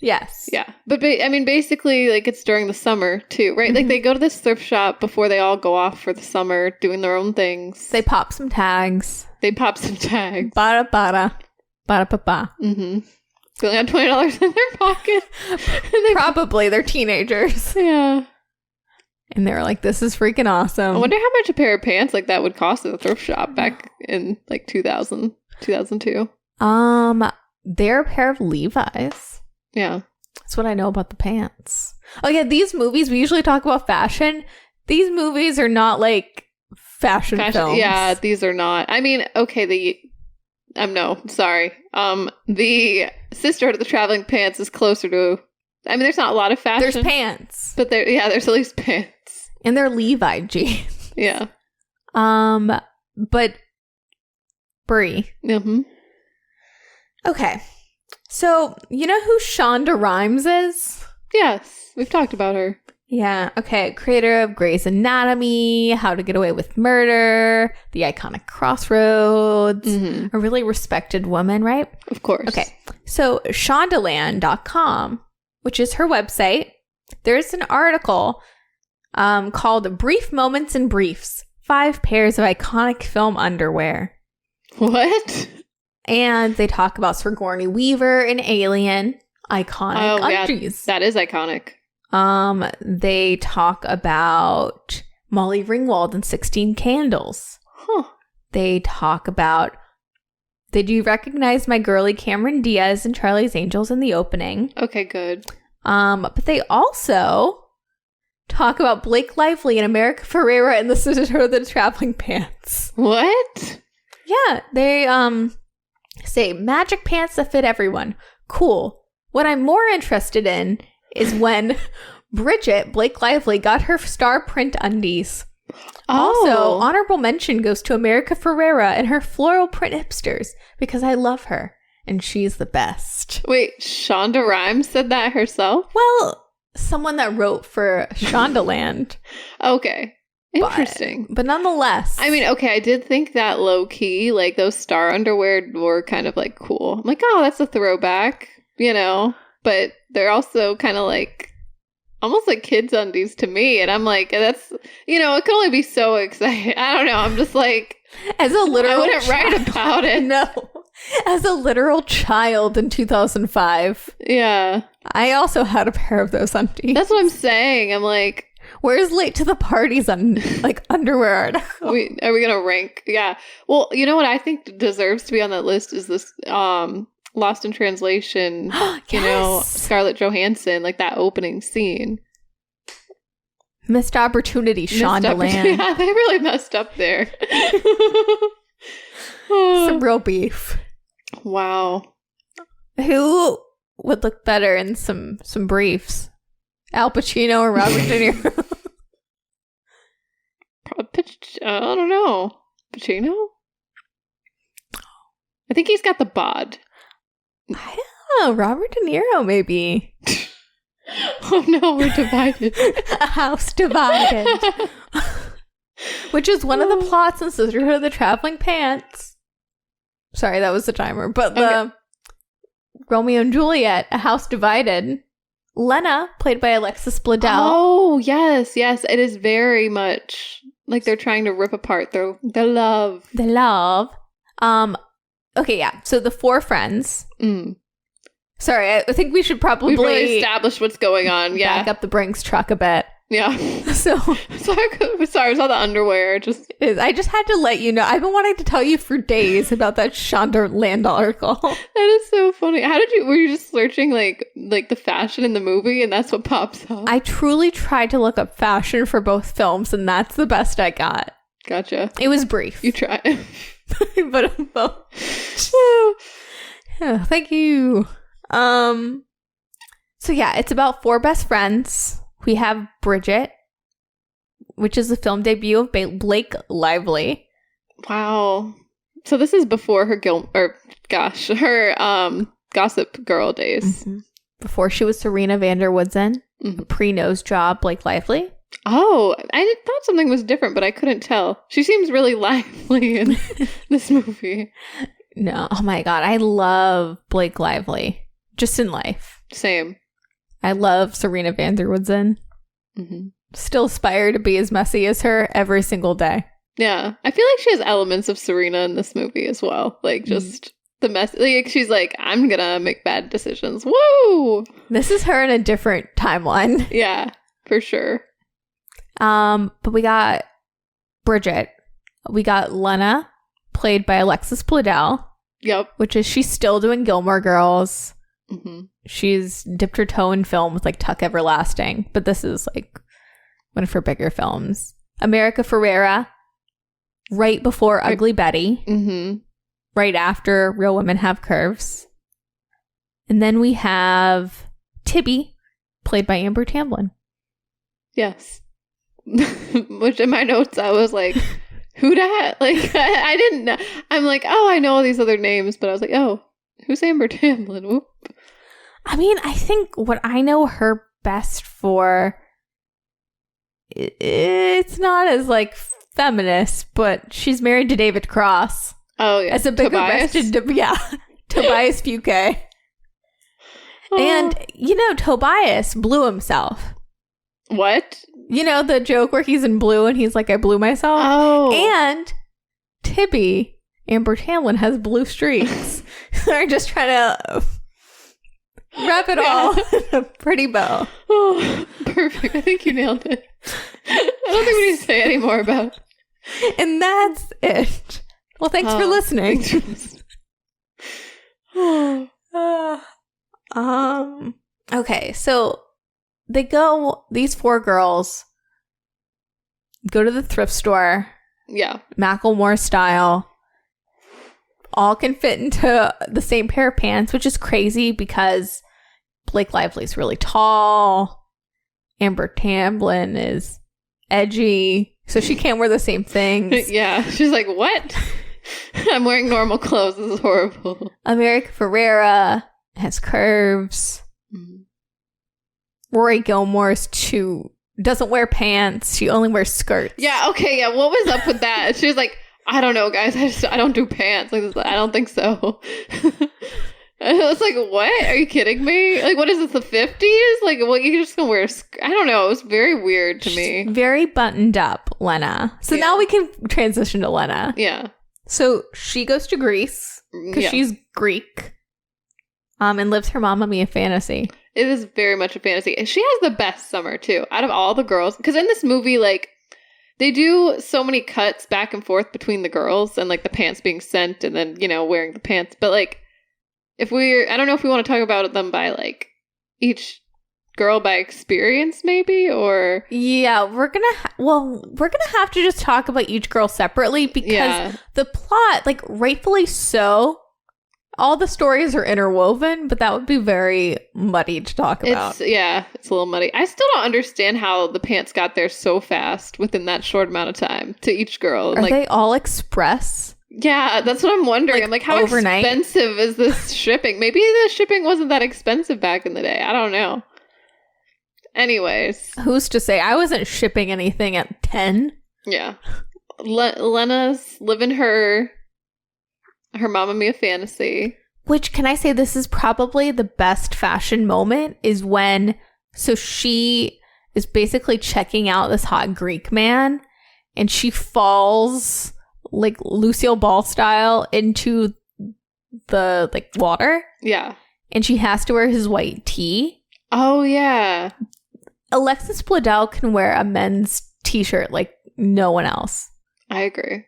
S4: Yes.
S3: Yeah, but I mean, basically, like, it's during the summer too, right? Like, they go to this thrift shop before they all go off for the summer, doing their own things.
S4: They pop some tags.
S3: Bada
S4: bada. Bada pa.
S3: Mm-hmm. They only had $20 in their pocket.
S4: Probably. They're teenagers.
S3: Yeah.
S4: And they were like, this is freaking awesome.
S3: I wonder how much a pair of pants like that would cost at a thrift shop back in like 2000, 2002.
S4: They're a pair of Levi's.
S3: Yeah.
S4: That's what I know about the pants. Oh yeah, these movies, we usually talk about fashion. These movies are not like fashion films.
S3: Yeah, these are not. I mean, okay, the Sisterhood of the Traveling Pants is closer to, I mean, there's not a lot of fashion.
S4: There's pants.
S3: But there's at least pants.
S4: And they're Levi jeans.
S3: Yeah.
S4: But Brie.
S3: Mm-hmm.
S4: Okay. So, you know who Shonda Rhimes is?
S3: Yes. We've talked about her.
S4: Yeah. Okay. Creator of Grey's Anatomy, How to Get Away with Murder, the iconic Crossroads, a really respected woman, right?
S3: Of course.
S4: Okay. So Shondaland.com, which is her website, there's an article called Brief Moments in Briefs, 5 Pairs of Iconic Film Underwear.
S3: What?
S4: And they talk about Sigourney Weaver in Alien, iconic undies.
S3: Yeah, that is iconic.
S4: They talk about Molly Ringwald in 16 Candles.
S3: Huh.
S4: They talk about, they do recognize my girly Cameron Diaz in Charlie's Angels in the opening.
S3: Okay, good.
S4: But they also talk about Blake Lively and America Ferrera in the Sisterhood of the Traveling Pants.
S3: What?
S4: Yeah, they say magic pants that fit everyone. Cool. What I'm more interested in is when Bridget, Blake Lively, got her star print undies.
S3: Oh.
S4: Also, honorable mention goes to America Ferrera and her floral print hipsters because I love her and she's the best.
S3: Wait, Shonda Rhimes said that herself?
S4: Well, someone that wrote for Shondaland.
S3: Okay. Interesting.
S4: But nonetheless.
S3: I mean, okay, I did think that low key, like those star underwear were kind of like cool. I'm like, oh, that's a throwback, you know? But they're also kind of like almost like kids undies to me. And I'm like, that's, you know, it could only be so exciting. I don't know. I'm just like,
S4: as a literal
S3: I wouldn't write about it.
S4: No. As a literal child in 2005.
S3: Yeah.
S4: I also had a pair of those undies.
S3: That's what I'm saying. I'm like,
S4: where's late to the parties on like underwear article?
S3: Are we gonna rank? Yeah. Well, you know what I think deserves to be on that list is this Lost in Translation.
S4: Yes.
S3: You know, Scarlett Johansson, like that opening scene.
S4: Missed opportunity, Shondaland.
S3: Yeah, they really messed up there.
S4: Some real beef.
S3: Wow.
S4: Who would look better in some briefs? Al Pacino or Robert De Niro?
S3: I don't know. Pacino? I think he's got the bod.
S4: I don't know. Robert De Niro, maybe.
S3: Oh no, we're divided.
S4: A house divided. Which is one of the plots in Sisterhood of the Traveling Pants. Sorry, that was the timer. But the Romeo and Juliet, A House Divided. Lena, played by Alexis Bledel.
S3: Oh, yes. It is very much like they're trying to rip apart their love.
S4: The love. Okay, yeah. So the 4 friends. Sorry, I think we should probably
S3: really establish what's going on. Yeah.
S4: Back up the Brinks truck a bit.
S3: Yeah.
S4: So
S3: sorry, I saw the underwear.
S4: I just had to let you know. I've been wanting to tell you for days about that Shondaland article.
S3: That is so funny. Were you just searching like the fashion in the movie and that's what pops up?
S4: I truly tried to look up fashion for both films and that's the best I got.
S3: Gotcha.
S4: It was brief.
S3: You tried.
S4: But thank you. So yeah, it's about 4 best friends. We have Bridget, which is the film debut of Blake Lively.
S3: Wow. So this is before her Gossip Girl days.
S4: Mm-hmm. Before she was Serena van der Woodsen, pre-nose job, Blake Lively.
S3: Oh, I thought something was different, but I couldn't tell. She seems really lively in this movie.
S4: No, oh my God, I love Blake Lively. Just in life.
S3: Same.
S4: I love Serena van der Woodsen. Mm-hmm. Still aspire to be as messy as her every single day.
S3: Yeah. I feel like she has elements of Serena in this movie as well. Like, just the mess. Like, she's like, I'm gonna make bad decisions. Woo!
S4: This is her in a different timeline.
S3: Yeah, for sure.
S4: But we got Bridget. We got Lena, played by Alexis Bledel.
S3: Yep.
S4: Which is, she's still doing Gilmore Girls.
S3: Mm-hmm.
S4: She's dipped her toe in film with like Tuck Everlasting, but this is like one of her bigger films. America Ferrera, right before Ugly Betty, right after Real Women Have Curves. And then we have Tibby, played by Amber Tamblyn.
S3: Yes. Which in my notes I was like, who dat? Like, I didn't know. I'm like, oh, I know all these other names, but I was like, oh, who's Amber Tamblyn? Whoop.
S4: I mean, I think what I know her best for, it's not as like feminist, but she's married to David Cross.
S3: Oh yeah,
S4: as a big arrested, Tobias Fouquet. Oh. And Tobias blew himself.
S3: What?
S4: You know the joke where he's in blue and he's like, I blew myself?
S3: Oh.
S4: And Tibby, Amber Tamblyn, has blue streaks. They're just trying to wrap it all in a pretty bow.
S3: Oh, perfect. I think you nailed it. I don't think we need to say any more about it.
S4: And that's it. Well, thanks for listening. Okay, so these 4 girls go to the thrift store.
S3: Yeah.
S4: Macklemore style. All can fit into the same pair of pants, which is crazy because Blake Lively's really tall. Amber Tamblyn is edgy, so she can't wear the same things.
S3: Yeah. She's like, what? I'm wearing normal clothes. This is horrible.
S4: America Ferrera has curves. Rory Gilmore's doesn't wear pants. She only wears skirts.
S3: Yeah, okay, yeah. What was up with that? She was like, I don't know, guys. I don't do pants. Like, I don't think so. I was like, what? Are you kidding me? Like, what is this, the 50s? Like, what, you're just gonna wear I don't know. It was very weird to me.
S4: Very buttoned up, Lena. So now we can transition to Lena.
S3: Yeah.
S4: So she goes to Greece because she's Greek and lives her Mamma Mia fantasy.
S3: It is very much a fantasy. And she has the best summer, too, out of all the girls. Because in this movie, like, they do so many cuts back and forth between the girls and, like, the pants being sent and then, wearing the pants. But, like, I don't know if we want to talk about them by, like, each girl by experience, maybe, or... Yeah,
S4: we're gonna have to just talk about each girl separately because the plot, like, rightfully so, all the stories are interwoven, but that would be very muddy to talk about.
S3: It's a little muddy. I still don't understand how the pants got there so fast within that short amount of time to each girl.
S4: Are they all express?
S3: Yeah, that's what I'm wondering. Like, I'm like, how overnight? Expensive is this shipping? Maybe the shipping wasn't that expensive back in the day. I don't know. Anyways.
S4: Who's to say? I wasn't shipping anything at 10.
S3: Yeah. Lena's living her Mamma Mia fantasy.
S4: Which, can I say, this is probably the best fashion moment is when, so she is basically checking out this hot Greek man and she falls like Lucille Ball style into the like water.
S3: Yeah.
S4: And she has to wear his white tee.
S3: Oh, yeah.
S4: Alexis Bledel can wear a men's t-shirt like no one else. I
S3: agree.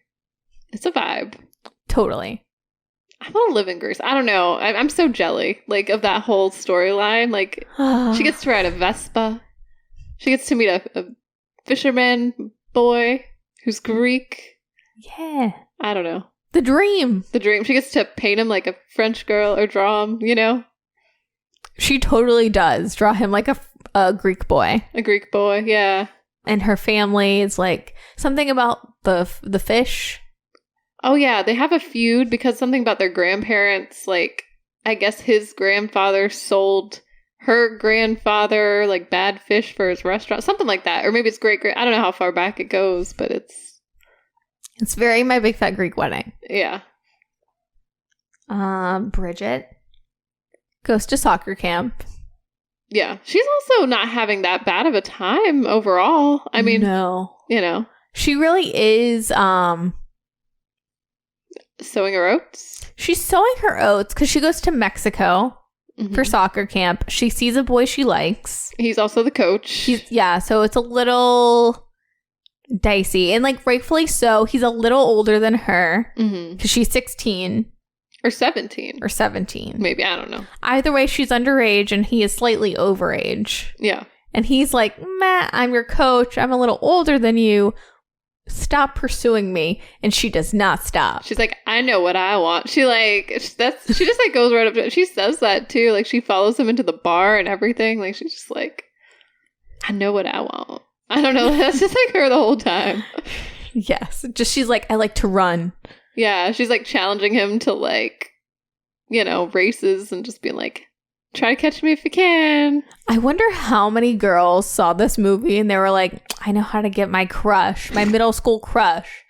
S3: It's a vibe.
S4: Totally.
S3: I want to live in Greece. I don't know. I'm so jelly, like, of that whole storyline. Like, she gets to ride a Vespa. She gets to meet a fisherman boy who's Greek.
S4: Yeah.
S3: I don't know.
S4: The dream.
S3: The dream. She gets to paint him like a French girl or draw him, you know?
S4: She totally does draw him like a Greek boy.
S3: A Greek boy, yeah.
S4: And her family is like something about the fish.
S3: Oh, yeah. They have a feud because something about their grandparents, like, I guess his grandfather sold her grandfather, like, bad fish for his restaurant. Something like that. Or maybe it's great. I don't know how far back it goes, but it's
S4: very My Big Fat Greek Wedding.
S3: Yeah.
S4: Bridget goes to soccer camp.
S3: Yeah. She's also not having that bad of a time overall. I mean,
S4: no.
S3: You know.
S4: She really is
S3: sowing her oats.
S4: She's sowing her oats because she goes to Mexico for soccer camp. She sees a boy she likes.
S3: He's also the coach.
S4: So it's a little dicey. And like rightfully so, he's a little older than her because she's 16.
S3: Or 17.
S4: Or 17.
S3: Maybe, I don't know.
S4: Either way, she's underage and he is slightly overage.
S3: Yeah.
S4: And he's like, Matt, I'm your coach. I'm a little older than you. Stop pursuing me. And she does not stop.
S3: She's like, I know what I want. She just like goes right up to it. She says that too. Like, she follows him into the bar and everything. Like, she's just like, I know what I want. I don't know. That's just like her the whole time.
S4: Yes. Just she's like, I like to run.
S3: Yeah. She's like challenging him to like, you know, races and just being like, try to catch me if you can.
S4: I wonder how many girls saw this movie and they were like, I know how to get my crush, my middle school crush,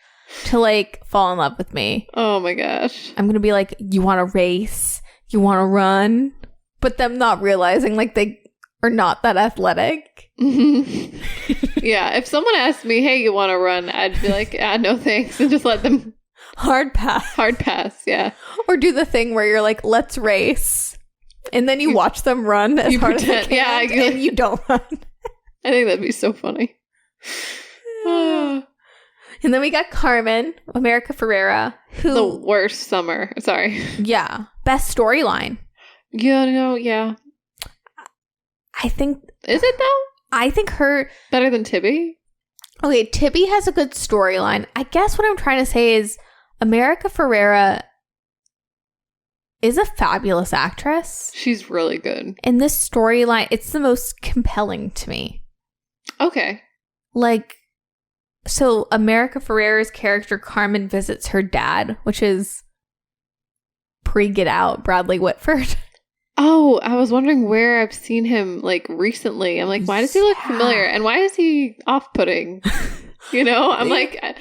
S4: to like fall in love with me.
S3: Oh my gosh.
S4: I'm going to be like, you want to race? You want to run? But them not realizing like they are not that athletic.
S3: Yeah. If someone asked me, hey, you want to run? I'd be like, no thanks. And just let them.
S4: Hard pass.
S3: Hard pass. Yeah.
S4: Or do the thing where you're like, let's race. And then you watch them run as hard as they can, and you don't run.
S3: I think that'd be so funny.
S4: And then we got Carmen, America Ferrera, who...
S3: The worst summer. Sorry.
S4: Yeah. Best storyline.
S3: Yeah, no, yeah.
S4: I think...
S3: Is it, though?
S4: I think her...
S3: Better than Tibby?
S4: Okay, Tibby has a good storyline. I guess what I'm trying to say is America Ferrera is a fabulous actress.
S3: She's really good.
S4: And this storyline, it's the most compelling to me.
S3: Okay.
S4: Like, so America Ferrera's character Carmen visits her dad, which is pre-Get Out, Bradley Whitford.
S3: Oh, I was wondering where I've seen him, like, recently. I'm like, why does he look familiar? And why is he off-putting? You know? I'm like...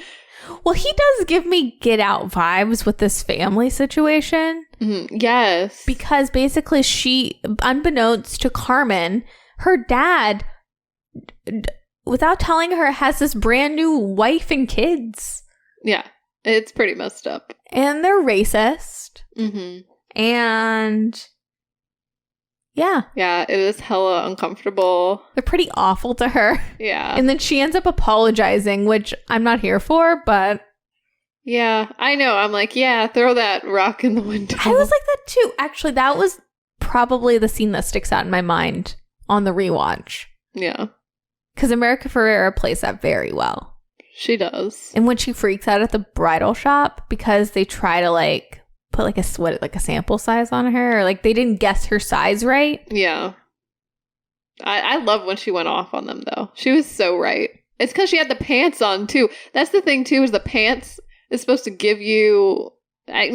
S4: Well, he does give me Get Out vibes with this family situation.
S3: Mm-hmm. Yes.
S4: Because basically she, unbeknownst to Carmen, her dad, without telling her, has this brand new wife and kids.
S3: Yeah. It's pretty messed up.
S4: And they're racist.
S3: Mm-hmm.
S4: And... yeah.
S3: Yeah, it is hella uncomfortable.
S4: They're pretty awful to her.
S3: Yeah.
S4: And then she ends up apologizing, which I'm not here for, but...
S3: yeah, I know. I'm like, yeah, throw that rock in the window.
S4: I was like that too. Actually, that was probably the scene that sticks out in my mind on the rewatch.
S3: Yeah.
S4: Because America Ferrera plays that very well.
S3: She does.
S4: And when she freaks out at the bridal shop because they try to like... put like a sample size on her, or like they didn't guess her size right.
S3: Yeah. I love when she went off on them though. She was so right. It's because she had the pants on too. That's the thing too, is the pants is supposed to give you I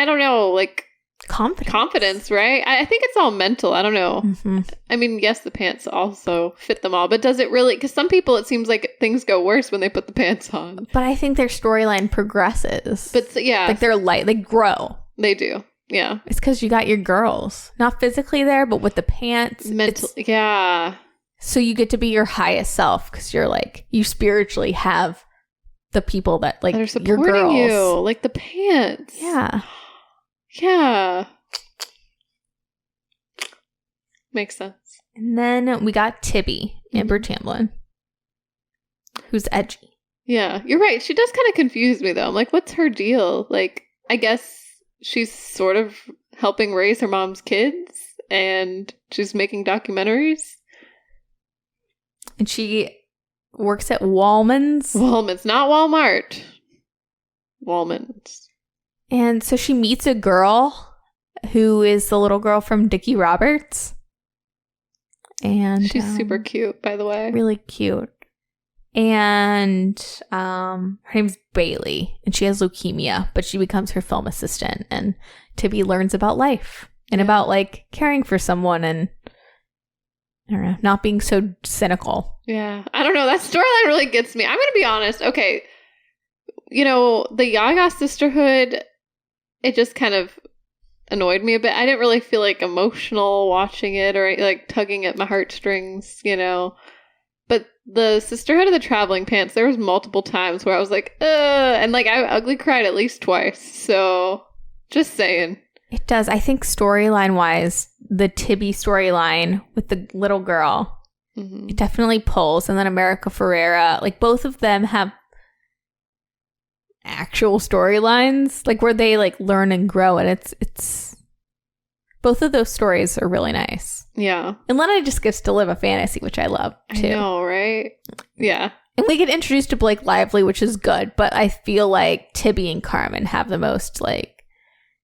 S3: don't know, like confidence, right? I think it's all mental. I don't know. Mm-hmm. I mean, yes, the pants also fit them all, but does it really? Because some people, it seems like things go worse when they put the pants on.
S4: But I think their storyline progresses.
S3: But yeah,
S4: like they're light, they grow.
S3: They do. Yeah.
S4: It's because you got your girls. Not physically there, but with the pants.
S3: Mental. Yeah.
S4: So you get to be your highest self because you're like, you spiritually have the people that like
S3: that are supporting
S4: your girls.
S3: You. Like the pants.
S4: Yeah.
S3: Yeah. Makes sense.
S4: And then we got Tibby, Amber Tamblyn, who's edgy.
S3: Yeah, you're right. She does kind of confuse me, though. I'm like, what's her deal? Like, I guess she's sort of helping raise her mom's kids, and she's making documentaries.
S4: And she works at Wallman's.
S3: Wallman's, not Walmart. Wallman's.
S4: And so she meets a girl who is the little girl from Dickie Roberts. And
S3: she's super cute, by the way.
S4: Really cute. And her name's Bailey, and she has leukemia, but she becomes her film assistant. And Tibby learns about life and about like caring for someone and I don't know, not being so cynical.
S3: Yeah. I don't know. That storyline really gets me. I'm going to be honest. Okay. You know, the Ya-Ya Sisterhood, it just kind of annoyed me a bit. I didn't really feel like emotional watching it or like tugging at my heartstrings, you know. But the Sisterhood of the Traveling Pants, there was multiple times where I was like, and like I ugly cried at least twice. So just saying.
S4: It does. I think storyline wise, the Tibby storyline with the little girl, it definitely pulls. And then America Ferrera, like both of them have actual storylines, like where they like learn and grow. And it's both of those stories are really nice.
S3: Yeah.
S4: And Lena just gets to live a fantasy, which I love too.
S3: I know, right? Yeah.
S4: And we get introduced to Blake Lively, which is good. But I feel like Tibby and Carmen have the most like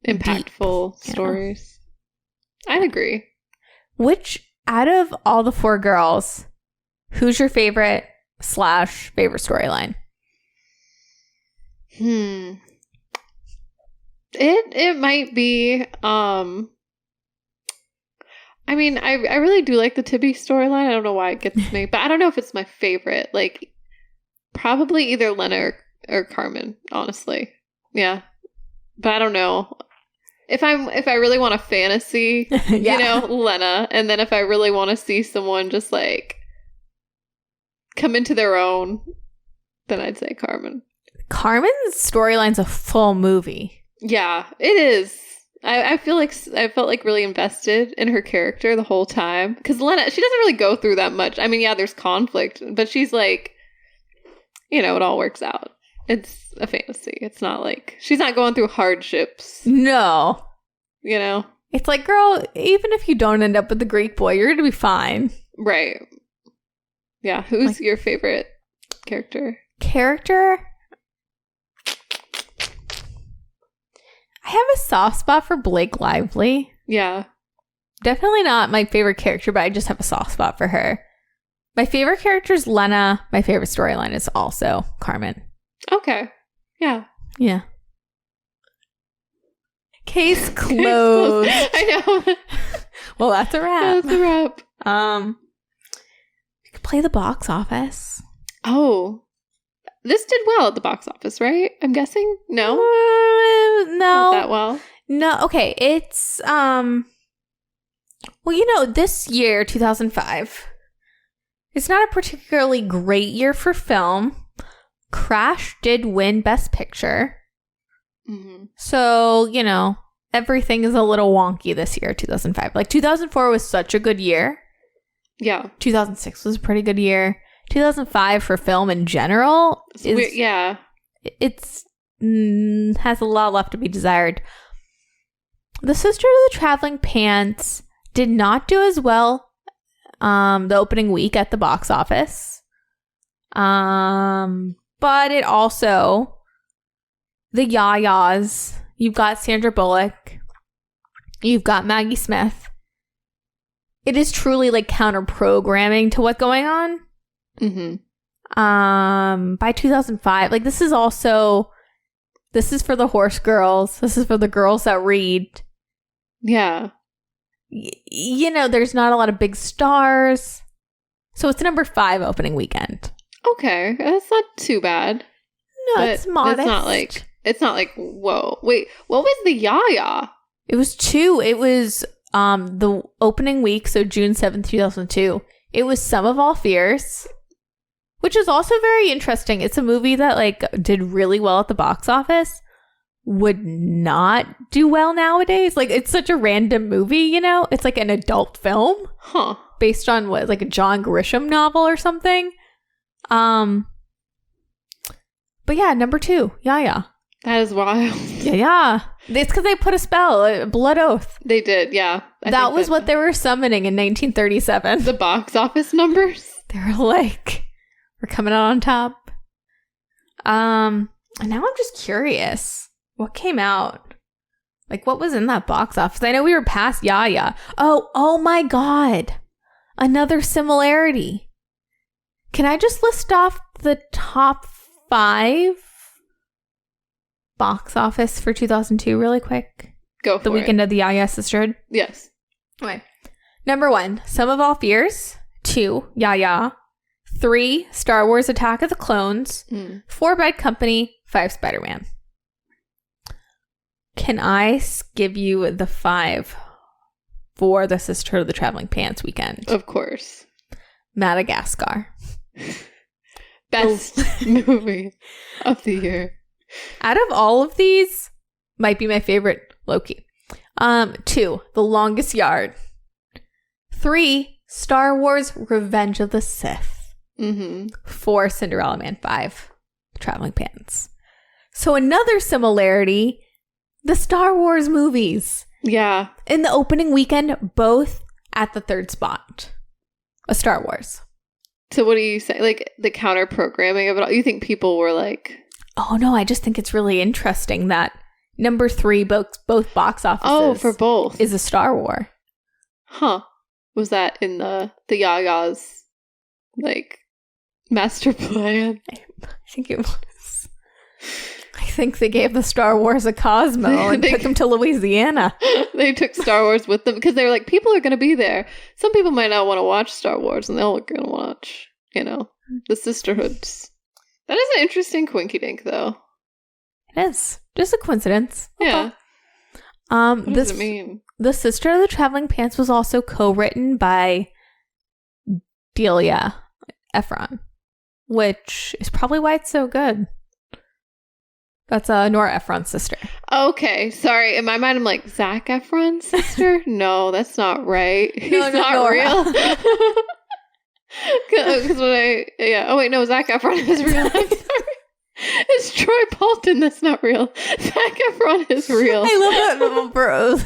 S3: impactful
S4: deep,
S3: stories. I'd agree.
S4: Which out of all the four girls, who's your favorite / favorite storyline?
S3: It might be I mean, I really do like the Tibby storyline. I don't know why it gets me, but I don't know if it's my favorite. Like probably either Lena or Carmen, honestly. Yeah. But I don't know. If I really want a fantasy, you know, Lena, and then if I really want to see someone just like come into their own, then I'd say Carmen.
S4: Carmen's storyline's a full movie.
S3: Yeah, it is. I feel like I felt like really invested in her character the whole time because Lena, she doesn't really go through that much. I mean, yeah, there's conflict, but she's like, you know, it all works out. It's a fantasy. It's not like she's not going through hardships.
S4: No.
S3: You know?
S4: It's like, girl, even if you don't end up with the Greek boy, you're going to be fine.
S3: Right. Yeah. Who's your favorite character?
S4: I have a soft spot for Blake Lively.
S3: Yeah.
S4: Definitely not my favorite character, but I just have a soft spot for her. My favorite character is Lena. My favorite storyline is also Carmen.
S3: Okay. Yeah.
S4: Yeah. Case closed.
S3: I know.
S4: Well, that's a wrap.
S3: That's a wrap.
S4: We could play the box office.
S3: Oh. This did well at the box office, right? I'm guessing? No?
S4: No.
S3: Not that well.
S4: No. Okay. It's, well, you know, this year, 2005, it's not a particularly great year for film. Crash did win Best Picture.
S3: Mm-hmm.
S4: So, you know, everything is a little wonky this year, 2005. Like, 2004 was such a good year.
S3: Yeah.
S4: 2006 was a pretty good year. 2005 for film in general is...
S3: yeah.
S4: It's... has a lot left to be desired. The Sister of the Traveling Pants did not do as well the opening week at the box office. But it also... The Ya-Ya's. You've got Sandra Bullock. You've got Maggie Smith. It is truly like counter-programming to what's going on.
S3: Mm-hmm.
S4: By 2005, like this is for the horse girls. This is for the girls that read.
S3: Yeah.
S4: You know, there's not a lot of big stars. So it's number 5 opening weekend.
S3: Okay. That's not too bad.
S4: No, it's modest.
S3: It's not like, whoa. Wait, what was the Ya-Ya?
S4: It was 2. It was the opening week, so June 7th, 2002. It was Sum of All Fears, which is also very interesting. It's a movie that like did really well at the box office, would not do well nowadays. Like, it's such a random movie, you know? It's like an adult film.
S3: Huh.
S4: Based on what, like a John Grisham novel or something. But yeah, number 2, Ya-Ya.
S3: That is wild.
S4: Yeah. It's because they put a spell, a blood oath.
S3: They did, yeah.
S4: That was what they were summoning in 1937.
S3: The box office numbers?
S4: They were like, we're coming out on top. And now I'm just curious. What came out? Like, what was in that box office? I know we were past Ya-Ya. Oh my God. Another similarity. Can I just list off the top 5 box office for 2002 really quick?
S3: Go for
S4: the weekend of the Ya-Ya Sisterhood?
S3: Yes.
S4: Okay. Number 1, Sum of All Fears. 2, Ya-Ya. 3, Star Wars Attack of the Clones. 4, Bad Company. 5, Spider-Man. Can I give you the 5 for the Sisterhood of the Traveling Pants weekend?
S3: Of course.
S4: Madagascar.
S3: Best movie of the year.
S4: Out of all of these, might be my favorite, Loki. 2, The Longest Yard. 3, Star Wars Revenge of the Sith. 4, Cinderella Man. 5, Traveling Pants. So another similarity, the Star Wars movies.
S3: Yeah.
S4: In the opening weekend, both at the 3rd spot. A Star Wars.
S3: So what do you say? Like, the counter programming of it all? You think people were like...
S4: Oh, no, I just think it's really interesting that number 3, both box offices.
S3: Oh, for both.
S4: Is a Star Wars.
S3: Huh. Was that in the Ya-Ya's, like, master plan?
S4: I think it was. I think they gave the Star Wars a Cosmo and took them to Louisiana.
S3: They took Star Wars with them because they were like, people are going to be there. Some people might not want to watch Star Wars, and they're going to watch, you know, the Sisterhoods. That is an interesting quinky dink, though.
S4: It is. Just a coincidence.
S3: Yeah. What does it mean?
S4: The Sisterhood of the Traveling Pants was also co-written by Delia Ephron, which is probably why it's so good. That's Nora Ephron's sister.
S3: Okay, sorry. In my mind, I'm like, Zac Efron's sister? No, that's not right. He's not real. Because oh wait, no, Zac Efron is real. I'm sorry. It's Troy Bolton that's not real. Zac Efron is real.
S4: I love that, bros.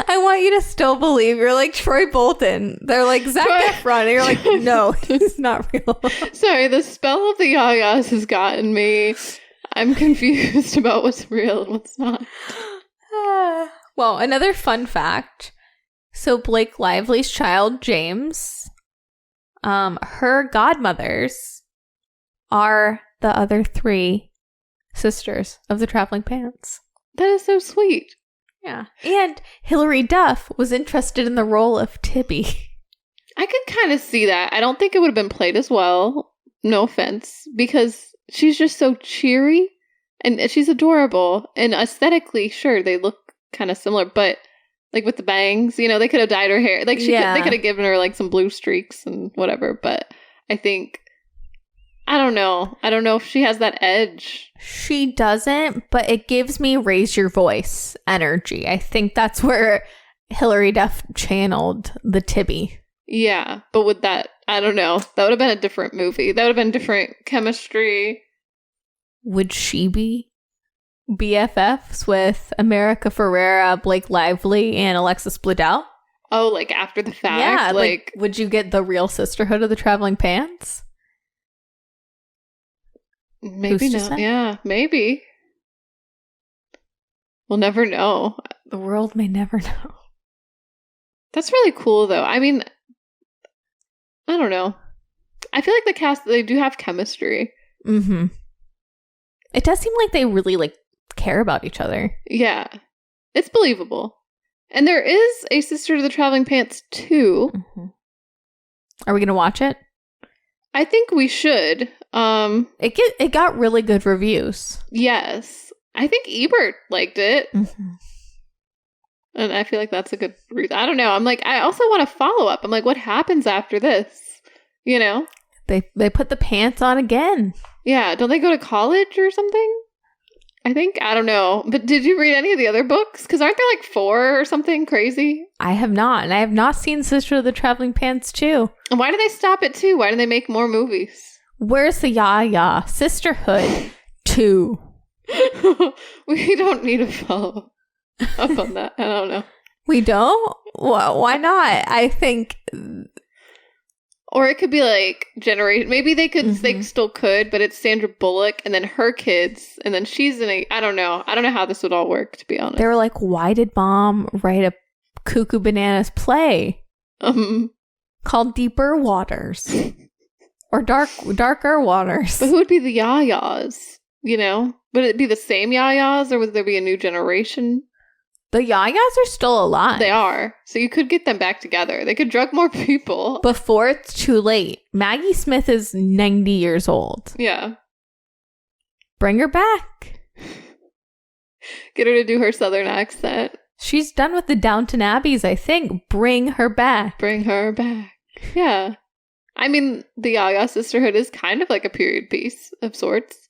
S4: I want you to still believe you're like Troy Bolton. They're like Zac Efron, and you're like, no, he's not real.
S3: Sorry, the spell of the Ya-Ya's has gotten me. I'm confused about what's real and what's not.
S4: Well, another fun fact. So Blake Lively's child, James, her godmothers are the other 3 sisters of the Traveling Pants.
S3: That is so sweet.
S4: Yeah. And Hilary Duff was interested in the role of Tibby.
S3: I could kind of see that. I don't think it would have been played as well. No offense. Because she's just so cheery and she's adorable. And aesthetically, sure, they look kind of similar. But like with the bangs, you know, they could have dyed her hair. Like they could have given her like some blue streaks and whatever. But I think... I don't know. I don't know if she has that edge.
S4: She doesn't, but it gives me raise your voice energy. I think that's where Hilary Duff channeled the Tibby.
S3: Yeah, but with that, I don't know. That would have been a different movie. That would have been different chemistry.
S4: Would she be BFFs with America Ferrera, Blake Lively, and Alexis Bledel?
S3: Oh, like after the fact?
S4: Yeah, like would you get the real Sisterhood of the Traveling Pants?
S3: Maybe not. Yeah, maybe. We'll never know.
S4: The world may never know.
S3: That's really cool, though. I mean, I don't know. I feel like the cast, they do have chemistry.
S4: Mm-hmm. It does seem like they really, like, care about each other.
S3: Yeah. It's believable. And there is a Sister to the Traveling Pants 2.
S4: Mm-hmm. Are we going to watch it?
S3: I think we should.
S4: It got really good reviews.
S3: Yes. I think Ebert liked it.
S4: Mm-hmm.
S3: And I feel like that's a good reason. I don't know. I'm like, I also want to follow up. I'm like, what happens after this? You know?
S4: They put the pants on again.
S3: Yeah. Don't they go to college or something? I don't know. But did you read any of the other books? Because aren't there like 4 or something crazy?
S4: I have not. And I have not seen Sister of the Traveling Pants 2.
S3: And why did they stop at 2? Why did they make more movies?
S4: Where's the Ya-Ya Sisterhood 2?
S3: We don't need to follow up on that. I don't know.
S4: We don't? Well, why not? I think...
S3: Or it could be like generation. Maybe they could. They still could, but it's Sandra Bullock and then her kids, and then she's in a. I don't know. I don't know how this would all work, to be honest.
S4: They were like, "Why did Mom write a Cuckoo Bananas play called Deeper Waters or Darker Waters?"
S3: But who would be the Ya-Yas? You know, would it be the same Ya-Yas, or would there be a new generation?
S4: The Ya-Yas are still alive.
S3: They are. So you could get them back together. They could drug more people.
S4: Before it's too late. Maggie Smith is 90 years old.
S3: Yeah.
S4: Bring her back.
S3: Get her to do her southern accent.
S4: She's done with the Downton Abbeys, I think. Bring her back.
S3: Bring her back. Yeah. I mean, the Ya-Ya Sisterhood is kind of like a period piece of sorts.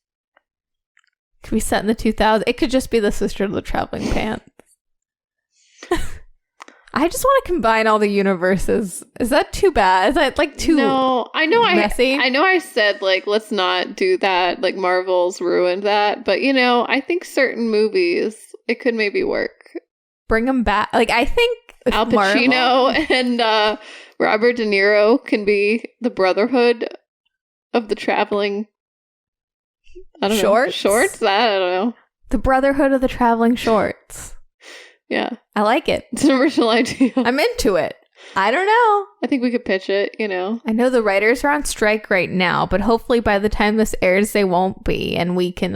S4: Could be set in the 2000s. It could just be the Sister of the Traveling Pants. I just want to combine all the universes. Is that too bad? Is that like too messy?
S3: I know I said like let's not do that. Like Marvel's ruined that, but you know I think certain movies it could maybe work.
S4: Bring them back. Like I think
S3: Al Pacino and Robert De Niro can be the Brotherhood of the Traveling. I don't know. Shorts. I don't know.
S4: The Brotherhood of the Traveling Shorts.
S3: Yeah.
S4: I like it.
S3: It's an original idea.
S4: I'm into it. I don't know.
S3: I think we could pitch it, you know.
S4: I know the writers are on strike right now, but hopefully by the time this airs, they won't be, and we can,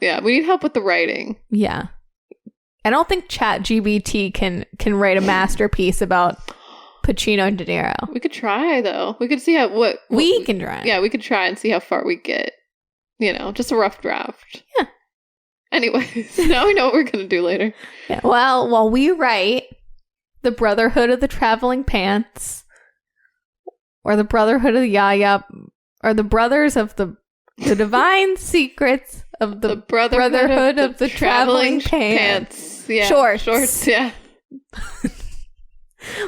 S3: Yeah, we need help with the writing.
S4: Yeah. I don't think ChatGPT can write a masterpiece about Pacino and De Niro.
S3: We could try, though. We could see
S4: we can try.
S3: Yeah, we could try and see how far we get. You know, just a rough draft.
S4: Yeah.
S3: Anyways, now we know what we're going to do later.
S4: Yeah, well, while we write the Brotherhood of the Traveling Pants, or the Brotherhood of the Ya-Ya, or the Brothers of the Divine Secrets of the Brotherhood of the Traveling Pants.
S3: Yeah. Shorts, yeah.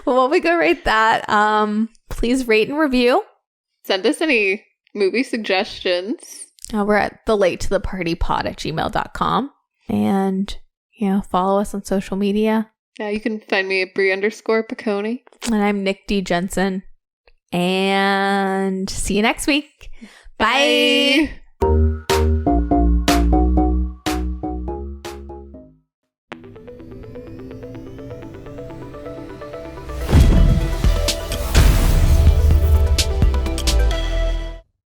S4: Well, while we go write that, please rate and review.
S3: Send us any movie suggestions.
S4: We're at thelatetothepartypod@gmail.com. And, follow us on social media.
S3: Yeah, you can find me at Brie_Piccone.
S4: And I'm Nick D. Jensen. And see you next week. Bye.